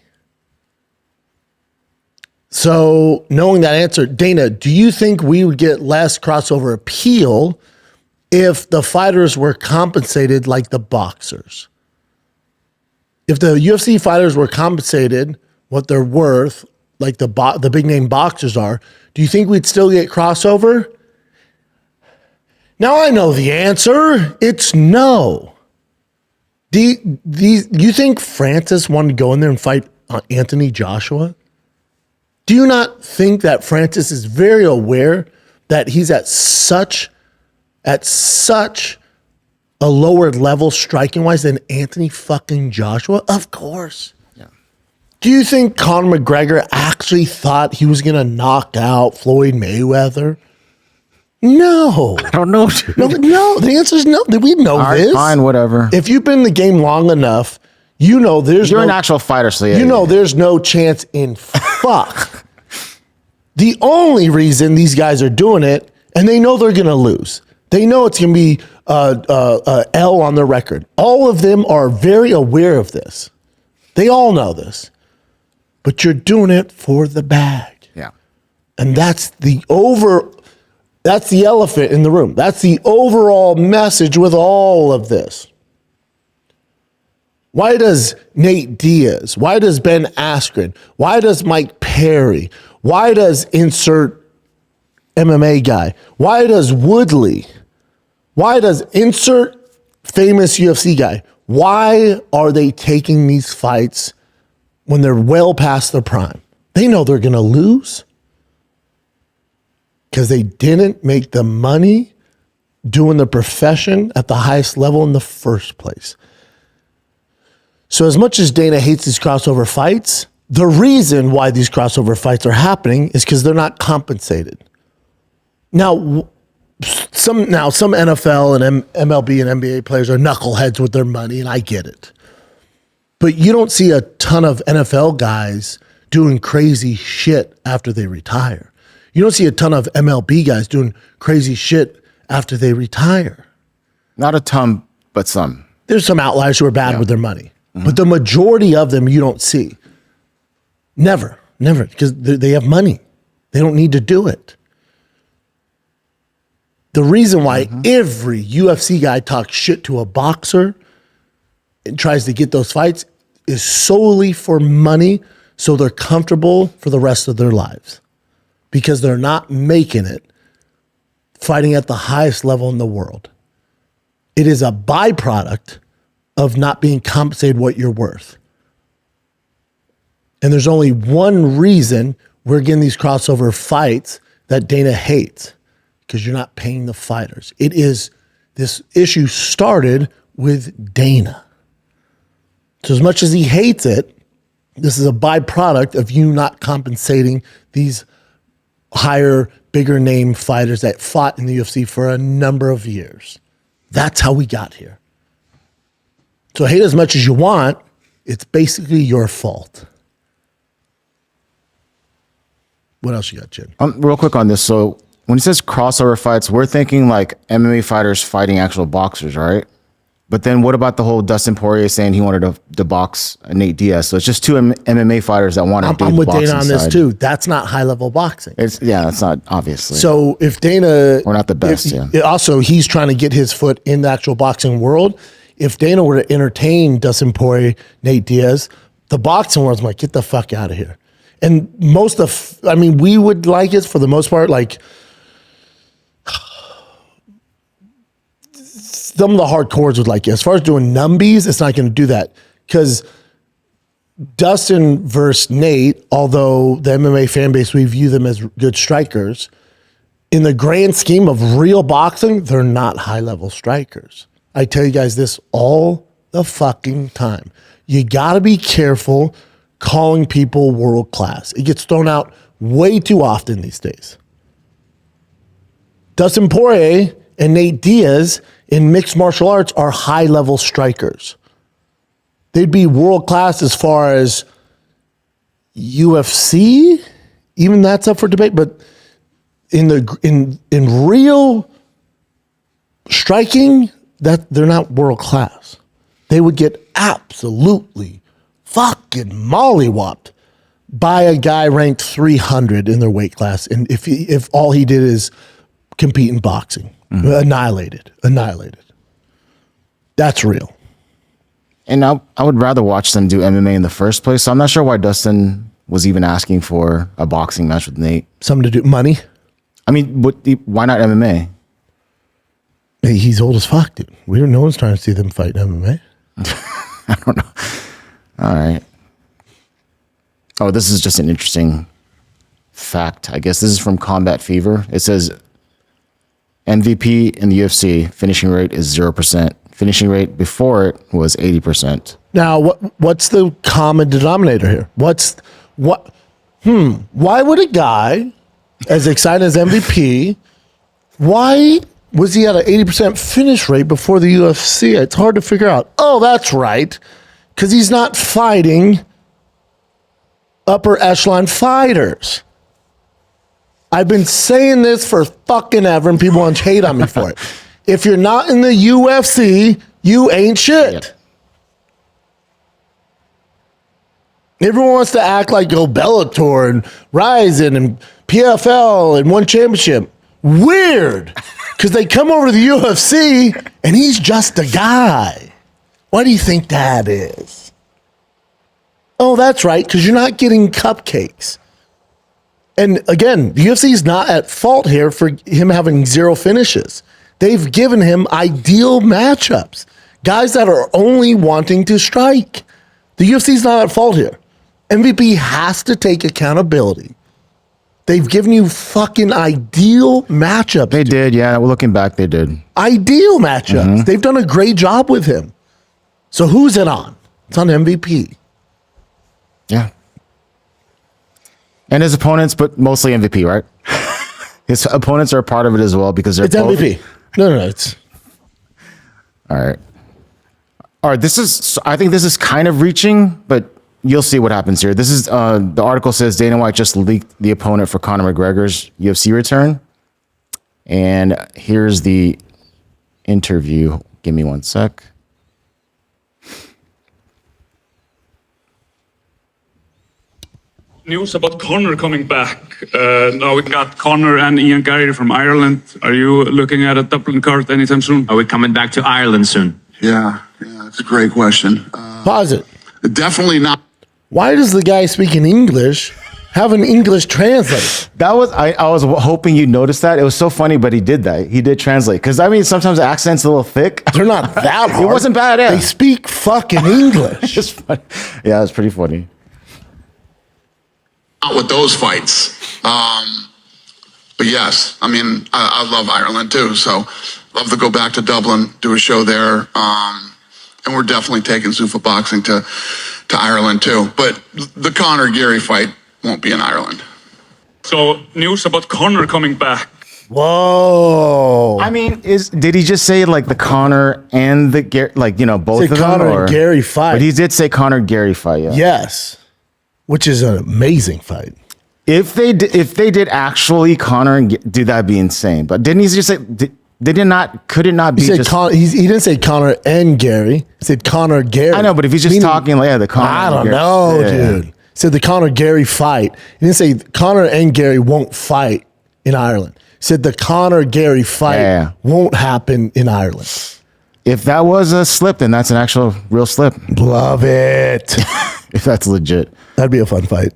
So knowing that answer, Dana, do you think we would get less crossover appeal if the fighters were compensated like the boxers? If the UFC fighters were compensated what they're worth, like the big name boxers are, do you think we'd still get crossover? Now I know the answer. It's no. You think Francis wanted to go in there and fight Anthony Joshua? Do you not think that Francis is very aware that he's at such a lower level striking wise than Anthony fucking Joshua? Of course. Yeah. Do you think Conor McGregor actually thought he was going to knock out Floyd Mayweather? No. I don't know, dude. No, the answer is no. We know All right, this. fine, whatever. If you've been in the game long enough, you know there's You're an actual fighter, so yeah. you know there's no chance in fuck. The only reason these guys are doing it, and they know they're going to lose. They know it's going to be L on their record. All of them are very aware of this. They all know this. But you're doing it for the bag. Yeah. And that's the elephant in the room. That's the overall message with all of this. Why does Nate Diaz? Why does Ben Askren? Why does Mike Perry? Why does insert MMA guy? Why does Woodley? Why does insert famous UFC guy? Why are they taking these fights when they're well past their prime? They know they're going to lose because they didn't make the money doing the profession at the highest level in the first place. So as much as Dana hates these crossover fights, the reason why these crossover fights are happening is because they're not compensated. Now, some NFL and MLB and NBA players are knuckleheads with their money, and I get it. But you don't see a ton of NFL guys doing crazy shit after they retire. You don't see a ton of MLB guys doing crazy shit after they retire. Not a ton, but some. There's some outliers who are bad with their money. But the majority of them you don't see. Never, because they have money. They don't need to do it. The reason why every UFC guy talks shit to a boxer and tries to get those fights is solely for money, so they're comfortable for the rest of their lives, because they're not making it fighting at the highest level in the world. It is a byproduct of not being compensated what you're worth. And there's only one reason we're getting these crossover fights that Dana hates, because you're not paying the fighters. This issue started with Dana. So as much as he hates it, this is a byproduct of you not compensating these higher, bigger name fighters that fought in the UFC for a number of years. That's how we got here. So hate as much as you want, it's basically your fault. What else you got, Jim? Real quick on this. So when he says crossover fights, we're thinking like MMA fighters fighting actual boxers, right? But then what about the whole Dustin Poirier saying he wanted to box Nate Diaz? So it's just two MMA fighters that want to do the boxing I'm with Dana on this side. too. That's not high level boxing. That's not obviously. So if Dana, we're not the best. Also, he's trying to get his foot in the actual boxing world. If Dana were to entertain Dustin Poirier, Nate Diaz, the boxing world's like, get the fuck out of here. And we would like it for the most part. Like some of the hardcores would like it. As far as doing numbies, it's not going to do that, because Dustin versus Nate, although the MMA fan base, we view them as good strikers, in the grand scheme of real boxing, they're not high-level strikers. I tell you guys this all the fucking time. You got to be careful calling people world class. It gets thrown out way too often these days. Dustin Poirier and Nate Diaz in mixed martial arts are high-level strikers. They'd be world class as far as UFC, even that's up for debate. But in real striking, that they're not world class. They would get absolutely fucking mollywopped by a guy ranked 300 in their weight class, and if all he did is compete in boxing, annihilated. That's real. And I would rather watch them do MMA in the first place. So I'm not sure why Dustin was even asking for a boxing match with Nate. Something to do money. I mean, why not MMA? Hey, he's old as fuck, dude. No one's trying to see them fight MMA. I don't know. All right. Oh, this is just an interesting fact. I guess this is from Combat Fever. It says MVP in the UFC finishing rate is 0%. Finishing rate before it was 80%. Now, what's the common denominator here? Why would a guy as excited as MVP, why was he at an 80% finish rate before the UFC? It's hard to figure out. Oh, that's right. Because he's not fighting upper echelon fighters. I've been saying this for fucking ever, and people want to hate on me for it. If you're not in the UFC, you ain't shit. Yep. Everyone wants to act like Bellator and Ryzen and PFL and one championship. Weird. Because they come over to the UFC and he's just a guy. Why do you think that is? Oh, that's right, because you're not getting cupcakes. And again, the UFC is not at fault here for him having 0 finishes. They've given him ideal matchups. Guys that are only wanting to strike. The UFC is not at fault here. MVP has to take accountability. They've given you fucking ideal matchups. They did, yeah. Looking back, they did. Ideal matchups. They've done a great job with him. So who's it on? It's on MVP. Yeah. And his opponents, but mostly MVP, right? His opponents are a part of it as well because they're It's both. MVP. No, it's... All right. I think this is kind of reaching, but you'll see what happens here. This is, the article says Dana White just leaked the opponent for Conor McGregor's UFC return. And here's the interview. Give me one sec. News about Conor coming back. Now we got Conor and Ian Gary from Ireland. Are you looking at a Dublin card anytime soon? Are we coming back to Ireland soon? Yeah, it's a great question. Pause it. Definitely not. Why does the guy speaking English have an English translator? That was I was hoping you'd notice that. It was so funny, but he did that. He did translate. Because, I mean, sometimes the accent's a little thick. They're not that hard. It wasn't bad, yeah. They speak fucking English. Just funny. Yeah, it was pretty funny. Not with those fights. But yes, I mean, I love Ireland too. So love to go back to Dublin, do a show there. And we're definitely taking Zuffa Boxing to Ireland too. But the Conor Gary fight won't be in Ireland. So news about Conor coming back. Whoa. I mean, did he just say like the Conor and the Gary, like, you know, both Say of them? Conor and Gary fight. But he did say Conor Gary fight, yeah. Yes. Which is an amazing fight. If they did actually Conor and do that'd be insane. But didn't he just say could it not be He said just he didn't say Conor and Gary. He said Conor Gary. I know, but if he's just talking like the Conor I and don't Gary, know, yeah. dude. He said the Conor Gary fight. He didn't say Conor and Gary won't fight in Ireland. He said the Conor Gary fight won't happen in Ireland. If that was a slip, then that's an actual real slip. Love it. If that's legit. That'd be a fun fight.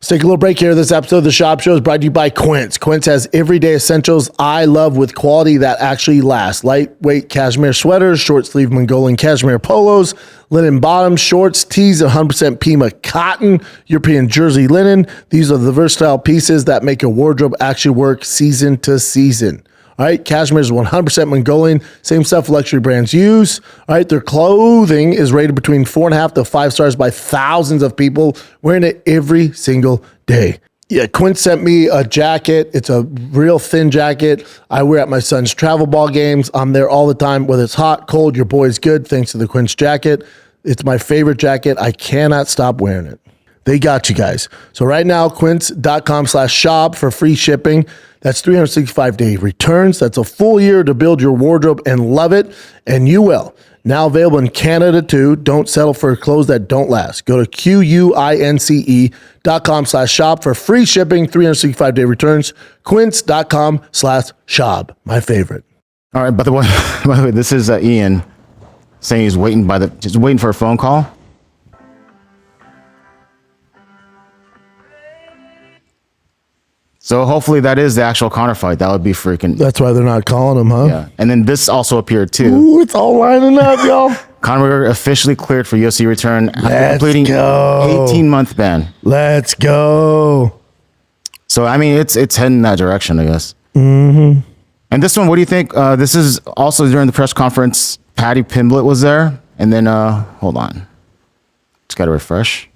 Let's take a little break here. This episode of The Shop Show is brought to you by Quince. Quince has everyday essentials I love with quality that actually lasts. Lightweight cashmere sweaters, short sleeve Mongolian cashmere polos, linen bottoms, shorts, tees, 100% Pima cotton, European jersey linen. These are the versatile pieces that make your wardrobe actually work season to season. All right, cashmere is 100% Mongolian. Same stuff luxury brands use. All right, their clothing is rated between 4.5 to 5 stars by thousands of people wearing it every single day. Yeah, Quince sent me a jacket. It's a real thin jacket. I wear at my son's travel ball games. I'm there all the time. Whether it's hot, cold, your boy's good thanks to the Quince jacket. It's my favorite jacket. I cannot stop wearing it. They got you guys. So right now, quince.com/shop for free shipping. That's 365-day returns. That's a full year to build your wardrobe and love it. And you will. Now available in Canada too. Don't settle for clothes that don't last. Go to quince.com/shop for free shipping, 365-day returns. Quince.com/shop. My favorite. All right, by the way, this is Ian saying he's waiting for a phone call. So hopefully that is the actual Conor fight. That would be freaking. That's why they're not calling him, huh? Yeah. And then this also appeared too. Ooh, it's all lining up, y'all. Conor McGregor officially cleared for UFC return after Let's completing go. 18-month ban. Let's go. So, I mean, it's heading in that direction, I guess. Mm-hmm. And this one, what do you think? This is also during the press conference. Patty Pimblett was there. And then, hold on. Just got to refresh.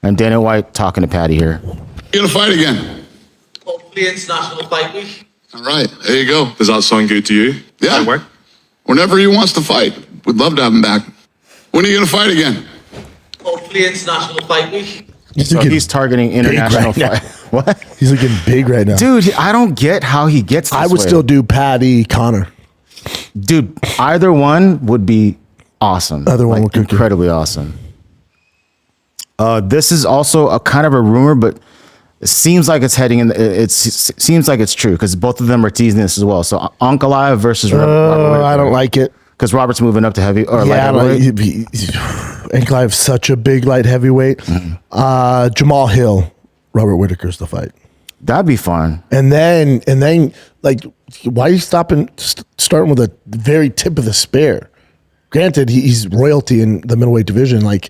And Dana White talking to Patty here. You're going to fight again. Hopefully International Fight Week. All right, there you go. Does that sound good to you? Yeah. Work? Whenever he wants to fight. We'd love to have him back. When are you going to fight again? Hopefully International Fight Week. So he's targeting international fight. What? He's looking big right now. Dude, I don't get how he gets this I would way. still do Patty Conor. Dude, either one would be awesome. Either one would cook you. incredibly awesome. This is also a kind of a rumor, but it seems like it's heading in. It seems like it's true because both of them are teasing this as well. So Ankalaev versus Robert. I don't like it. Because Robert's moving up to heavy or light Yeah, heavyweight. Ankalaev's such a big light heavyweight. Mm-hmm. Jamal Hill, Robert Whittaker's the fight. That'd be fun. And then, like, why are you starting with the very tip of the spear? Granted, he's royalty in the middleweight division. Like,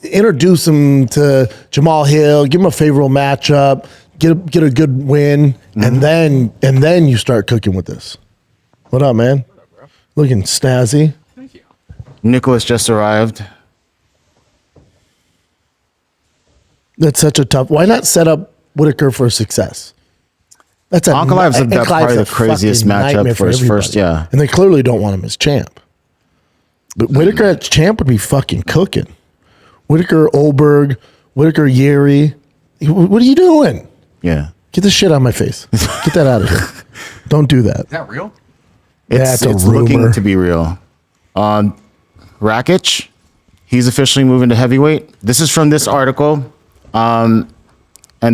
introduce him to Jamal Hill, give him a favorable matchup, get a good win, and then you start cooking with this. What up, man? Looking snazzy. Thank you. Nicholas just arrived. That's such a tough. Why not set up Whittaker for success? That's Ankalaev's probably the a craziest fucking nightmare matchup for his everybody. first, yeah. And they clearly don't want him as champ. But Whittaker as champ would be fucking cooking. Whittaker, Olberg, Whittaker, Yeri. What are you doing? Yeah. Get this shit out of my face. Get that out of here. Don't do that. Is that real? That's a It's rumor. looking to be real. Rakic, he's officially moving to heavyweight. This is from this article. And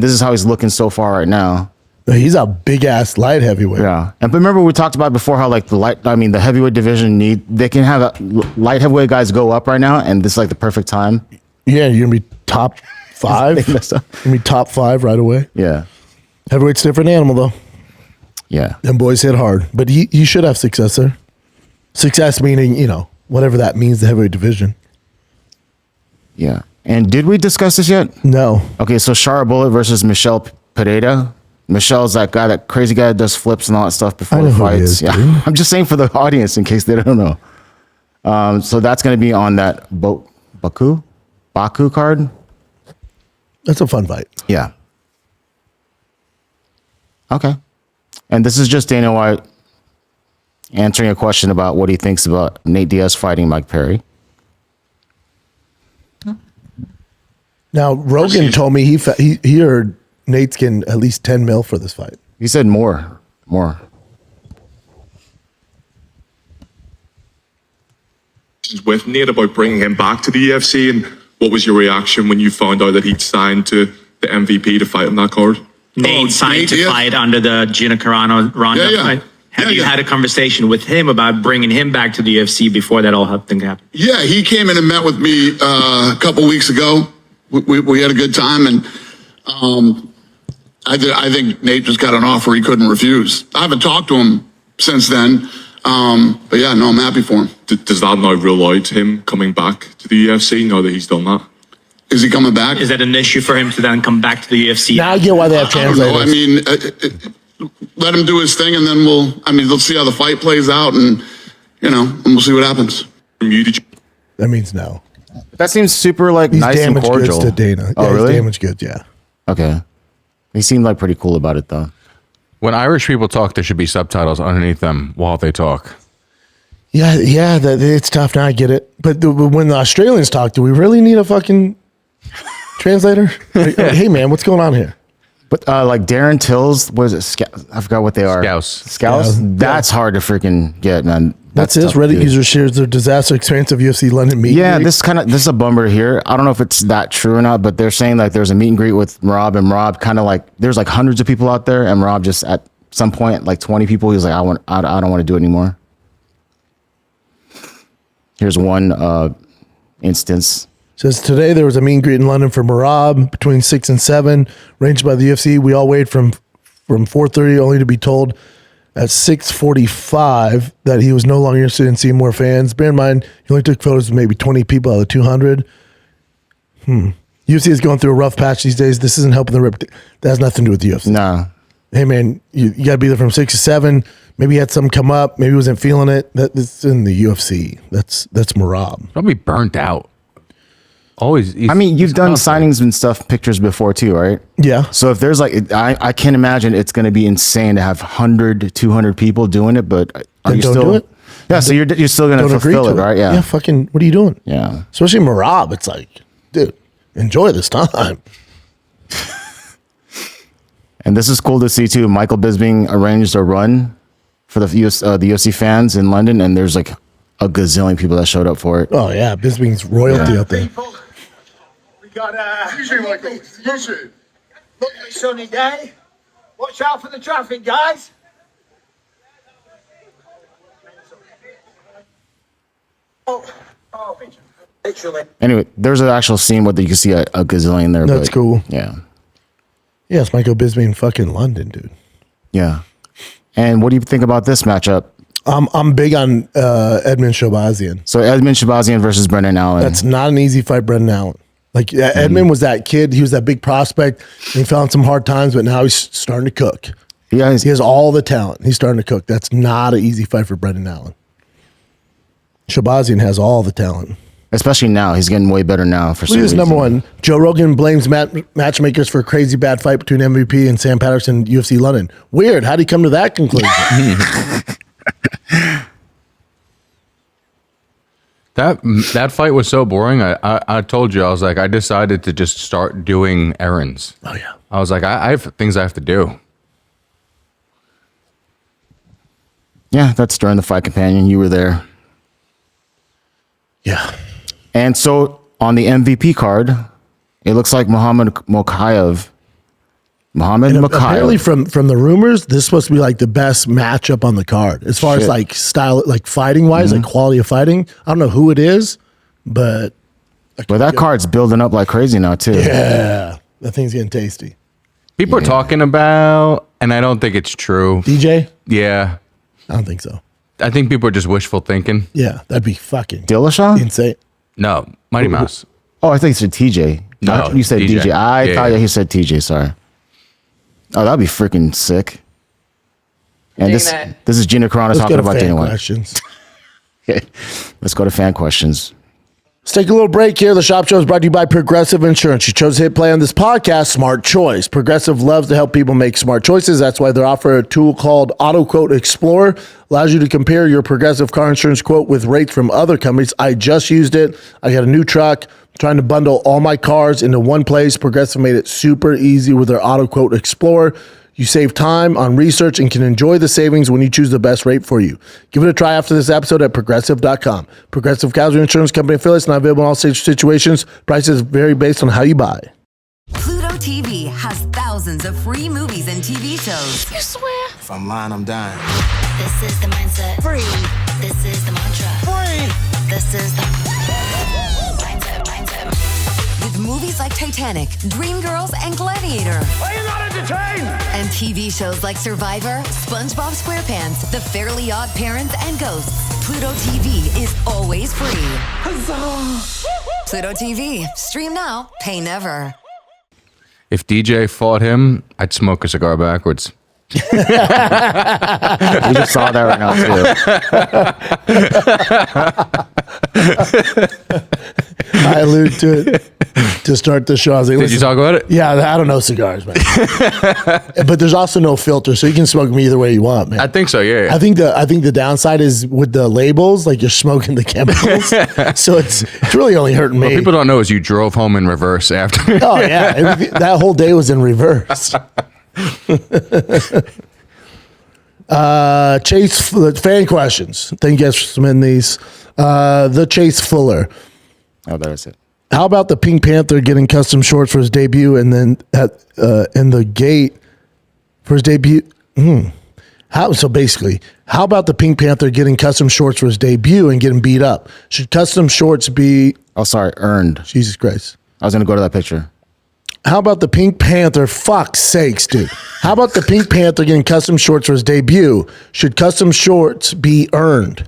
this is how he's looking so far right now. He's a big ass light heavyweight. Yeah. And remember we talked about before how like the heavyweight division they can have light heavyweight guys go up right now, and this is like the perfect time. Yeah, you're gonna be top 5. You're gonna be top 5 right away. Yeah. Heavyweight's a different animal though. Yeah. Them boys hit hard, but he should have success there. Success meaning, whatever that means, the heavyweight division. Yeah. And did we discuss this yet? No. Okay, so Shara Bullet versus Michelle Pereira. Michelle's that crazy guy that does flips and all that stuff before the fights. Yeah. I'm just saying for the audience in case they don't know. So that's going to be on that Baku card. That's a fun fight. Yeah. Okay. And this is just Dana White answering a question about what he thinks about Nate Diaz fighting Mike Perry. Now, Rogan told me he heard Nate's getting at least 10 mil for this fight. He said more. With Nate about bringing him back to the UFC, and what was your reaction when you found out that he'd signed to the MVP to fight on that card? Nate signed to fight under the Gina Carano Ronda fight. Have you had a conversation with him about bringing him back to the UFC before that all thing happened? Yeah, he came in and met with me a couple weeks ago. We had a good time, and I think Nate just got an offer he couldn't refuse. I haven't talked to him since then, but yeah, no, I'm happy for him. Does that now rule out him coming back to the UFC now that he's done that? Is he coming back? Is that an issue for him to then come back to the UFC? Now I get why they have translators. I don't know. Let him do his thing, and then let's see how the fight plays out, and we'll see what happens. That means no. That seems super He's nice and damaged cordial. goods to Dana. Oh, Yeah, really? He's damaged goods, yeah. Okay. He seemed like pretty cool about it though. When Irish people talk, there should be subtitles underneath them while they talk. Yeah, it's tough. Now I get it. But when the Australians talk, do we really need a fucking translator? Hey, man, what's going on here? But Darren Till's, what is it? I forgot what they are. Scouse? That's hard to freaking get, man. That's his tough, Reddit dude. user shares their disaster experience of UFC London meet. Yeah, and greet. this is a bummer here. I don't know if it's that true or not, but they're saying there's a meet and greet with Rob, and Rob there's hundreds of people out there, and Rob just at some point 20 people. He's like, I don't want to do it anymore. Here's one instance. Says today there was a meet and greet in London for Marab between 6 and 7, arranged by the UFC. We all waited from 4:30 only to be told at 6:45 that he was no longer interested in seeing more fans. Bear in mind, he only took photos of maybe 20 people out of 200. UFC is going through a rough patch these days. This isn't helping the reputation. That has nothing to do with the UFC. No. Hey, man, you got to be there from 6 to 7. Maybe he had something come up. Maybe he wasn't feeling it. That's in the UFC. That's Marab. Probably burnt out. Always. You've done signings and stuff, pictures before too, right? Yeah. So if there's I can't imagine it's going to be insane to have 100, 200 people doing it, but are Then you don't still? do it. Yeah, so you're still going to Don't agree fulfill to it, right? Yeah. Yeah, fucking, what are you doing? Yeah. Especially Marab. It's like, dude, enjoy this time. And this is cool to see too. Michael Bisping arranged a run for the UFC fans in London, and there's a gazillion people that showed up for it. Oh yeah, Bisping's royalty out there. We got usually. Look at the sunny day. Watch out for the traffic, guys. Literally. Anyway, there's an actual scene where you can see a gazillion there. That's cool. Yeah. Yes, Michael Bisping in fucking London, dude. Yeah. And what do you think about this matchup? I'm big on Edmund Shabazian. So Edmund Shabazian versus Brendan Allen. That's not an easy fight, Brendan Allen. Edmund was that kid. He was that big prospect. He found some hard times, but now he's starting to cook. Yeah, he has all the talent. He's starting to cook. That's not an easy fight for Brendan Allen. Shabazian has all the talent. Especially now. He's getting way better now. For Look at this number one. Joe Rogan blames matchmakers for a crazy bad fight between MVP and Sam Patterson UFC London. Weird. How'd he come to that conclusion? That fight was so boring. I told you, I was like, I decided to just start doing errands. Oh, yeah. I was like, I have things I have to do. Yeah, that's during the Fight Companion. You were there. Yeah. And so on the MVP card, It looks like Muhammad Mokaev. Apparently, from the rumors, this is supposed to be like the best matchup on the card as far as like style, like fighting wise, like quality of fighting. I don't know who it is, but that card's building up like crazy now too. Yeah, that thing's getting tasty. People are talking about, and I don't think it's true. DJ? Yeah, I don't think so. I think people are just wishful thinking. Yeah, that'd be fucking Dillashaw? insane. No, Mighty Mouse. Oh, I think you said TJ. No, you said DJ. I thought yeah. he said TJ. Sorry. Oh, that'd be freaking sick. And this is Gina Carano talking about Dana White. Questions. Okay, let's go to fan questions. Let's take a little break here. The Shop Show is brought to you by Progressive Insurance. You chose to hit play on this podcast, Smart Choice. Progressive loves to help people make smart choices. That's why they offer a tool called Auto Quote Explorer. Allows you to compare your Progressive car insurance quote with rates from other companies. I just used it. I got a new truck. Trying to bundle all my cars into one place. Progressive made it super easy with their Auto Quote Explorer. You save time on research and can enjoy the savings when you choose the best rate for you. Give it a try after this episode at Progressive.com. Progressive Casualty Insurance Company affiliates, not available in all situations. Prices vary based on how you buy. Pluto TV has thousands of free movies and TV shows. You swear? If I'm lying, I'm dying. This is the mindset. Free. This is the mantra. Free. This is the mindset. With movies like Titanic, Dreamgirls, and Gladiator. Are you not entertained? And TV shows like Survivor, SpongeBob SquarePants, The Fairly Odd Parents, and Ghosts. Pluto TV is always free. Huzzah! Pluto TV. Stream now, pay never. If DJ fought him, I'd smoke a cigar backwards. We just saw that right now, too. I alluded to it to start the show. I was like, Did you talk about it? Yeah, I don't know cigars, man. But there's also no filter, so you can smoke them either way you want, man. I think so, yeah. I think the downside is with the labels, like you're smoking the chemicals. So it's really only hurting me. What people don't know is you drove home in reverse after. Oh, yeah. That whole day was in reverse. Chase fan questions. Thank you guys for submitting these. The Chase Fuller. Oh, that is it. How about the Pink Panther getting custom shorts for his debut, and then in the gate for his debut? How about the Pink Panther getting custom shorts for his debut and getting beat up? Should custom shorts be? Oh, sorry, earned. Jesus Christ! I was gonna go to that picture. How about the Pink Panther? Fuck's sakes, dude. How about the Pink Panther getting custom shorts for his debut? Should custom shorts be earned?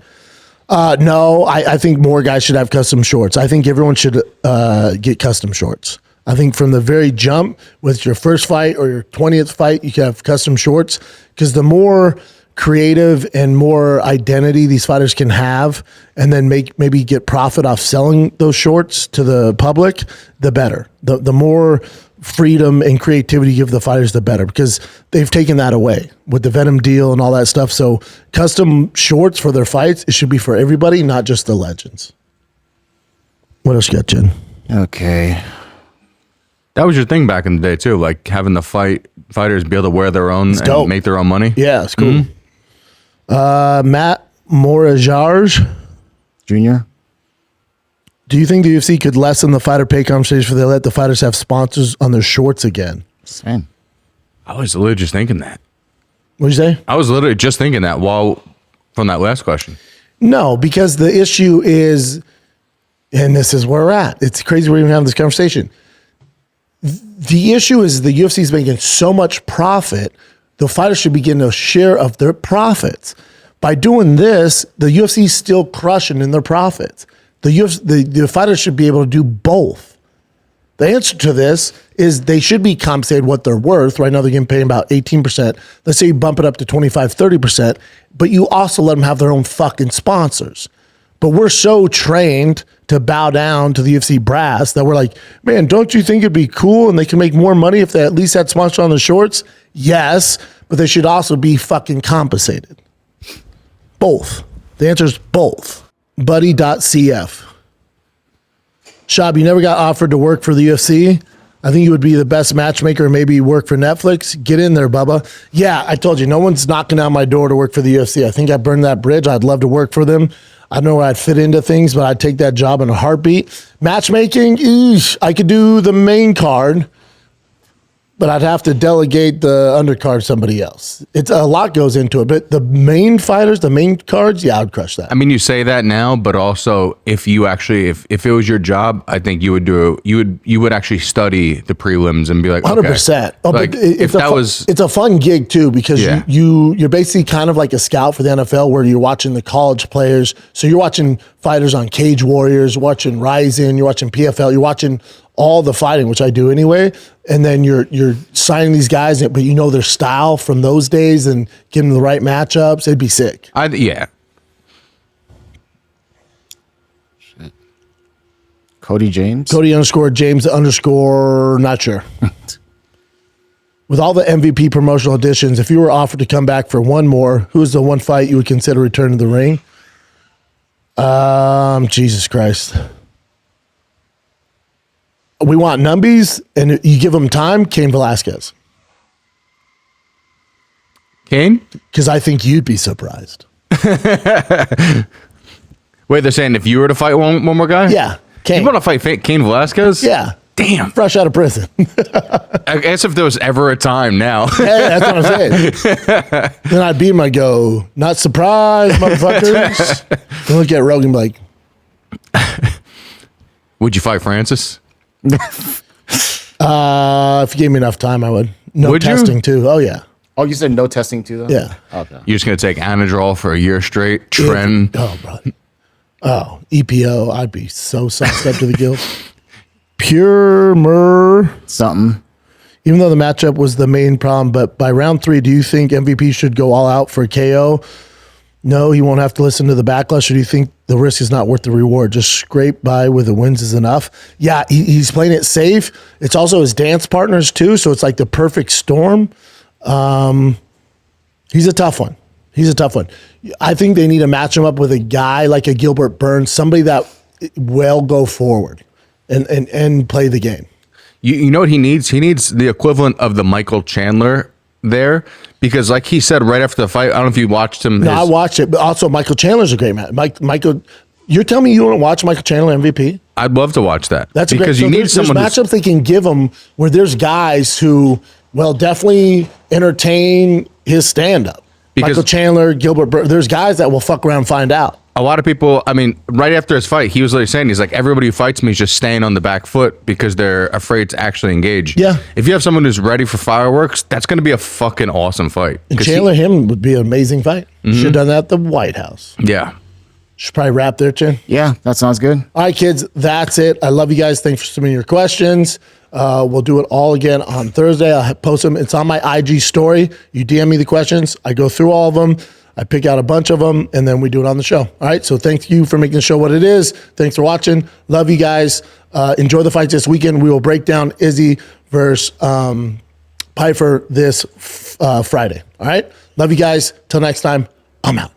No, I think more guys should have custom shorts. I think everyone should get custom shorts. I think from the very jump, with your first fight or your 20th fight, you can have custom shorts, because the more creative and more identity these fighters can have, and then maybe get profit off selling those shorts to the public, the better. The more freedom and creativity you give the fighters, the better, because they've taken that away with the Venom deal and all that stuff. So custom shorts for their fights, it should be for everybody, not just the legends. What else you got, Jen? Okay. That was your thing back in the day too, like having the fighters be able to wear their own and make their own money. Yeah, it's cool. Matt Morajarj Jr. Do you think the UFC could lessen the fighter pay conversation if they let the fighters have sponsors on their shorts again? Same. I was literally just thinking that. What'd you say? I was literally just thinking that from that last question. No, because the issue is, and this is where we're at. It's crazy we're even having this conversation. The issue is the UFC is making so much profit, the fighters should be getting a share of their profits. By doing this, the UFC is still crushing in their profits. The fighters should be able to do both. The answer to this is they should be compensated what they're worth. Right now they're getting paid about 18%. Let's say you bump it up to 25, 30%, but you also let them have their own fucking sponsors. But we're so trained to bow down to the UFC brass that we're like, man, don't you think it'd be cool and they can make more money if they at least had sponsors on the shorts? Yes, but they should also be fucking compensated. Both. The answer is both. Buddy.cf. Schaub, you never got offered to work for the UFC? I think you would be the best matchmaker and maybe work for Netflix. Get in there, Bubba. Yeah, I told you, no one's knocking on my door to work for the UFC. I think I burned that bridge. I'd love to work for them. I don't know where I'd fit into things, but I'd take that job in a heartbeat. Matchmaking, I could do the main card, but I'd have to delegate the undercard to somebody else. It's a lot goes into it, but the main fighters, the main cards, yeah, I'd crush that. I mean, you say that now, but also if you actually, if it was your job, I think you would actually study the prelims and be like, 100%. Oh, like, but it's a fun gig too, because you're basically kind of like a scout for the NFL, where you're watching the college players. So you're watching fighters on Cage Warriors, watching Ryzen, you're watching PFL, you're watching all the fighting, which I do anyway. And then you're signing these guys, but you know their style from those days and getting the right matchups. It'd be sick. Yeah. Shit. Cody James? Cody _James _ not sure. With all the MVP promotional editions, if you were offered to come back for one more, who's the one fight you would consider returning to the ring? Jesus Christ. We want numbies, and you give them time. Cain Velasquez. Cain? Because I think you'd be surprised. Wait, they're saying if you were to fight one more guy? Yeah. You want to fight Cain Velasquez? Yeah. Damn. Fresh out of prison. I guess if there was ever a time now. Yeah, that's what I'm saying. Then I'd beat him. I'd go, not surprised, motherfuckers. And look at Rogan like. Would you fight Francis? If you gave me enough time, I would. No Would you? testing too. Oh yeah. Oh, you said no testing too, though? Yeah. Okay. You're just going to take Anadrol for a year straight? Tren? Oh, bro. Oh, EPO. I'd be so sucked up to the gills. Pure myrrh. Something. Even though the matchup was the main problem, but by round 3, do you think MVP should go all out for a KO? No, he won't have to listen to the backlash. Or do you think the risk is not worth the reward? Just scrape by with the wins is enough. Yeah, he's playing it safe. It's also his dance partners too, so it's like the perfect storm. He's a tough one. I think they need to match him up with a guy like a Gilbert Burns, somebody that will go forward and play the game. You know what he needs? He needs the equivalent of the Michael Chandler there, because like he said right after the fight, I don't know if you watched him. No, I watched it, but also Michael Chandler's a great man. Michael, you're telling me you want to watch Michael Chandler MVP? I'd love to watch that. That's because you need someone. There's matchups they can give him where there's guys who will definitely entertain his stand-up. Michael Chandler, Gilbert Burns, there's guys that will fuck around and find out. A lot of people, I mean, right after his fight, he was literally saying, he's like, everybody who fights me is just staying on the back foot because they're afraid to actually engage. Yeah. If you have someone who's ready for fireworks, that's going to be a fucking awesome fight. And Chandler, him would be an amazing fight. Should have done that at the White House. Yeah. Should probably wrap there, Chin. Yeah, that sounds good. All right, kids, that's it. I love you guys. Thanks for submitting your questions. We'll do it all again on Thursday. I'll post them. It's on my IG story. You DM me the questions. I go through all of them. I pick out a bunch of them, and then we do it on the show. All right, so thank you for making the show what it is. Thanks for watching. Love you guys. Enjoy the fights this weekend. We will break down Izzy versus Piper this Friday. All right, love you guys. Till next time, I'm out.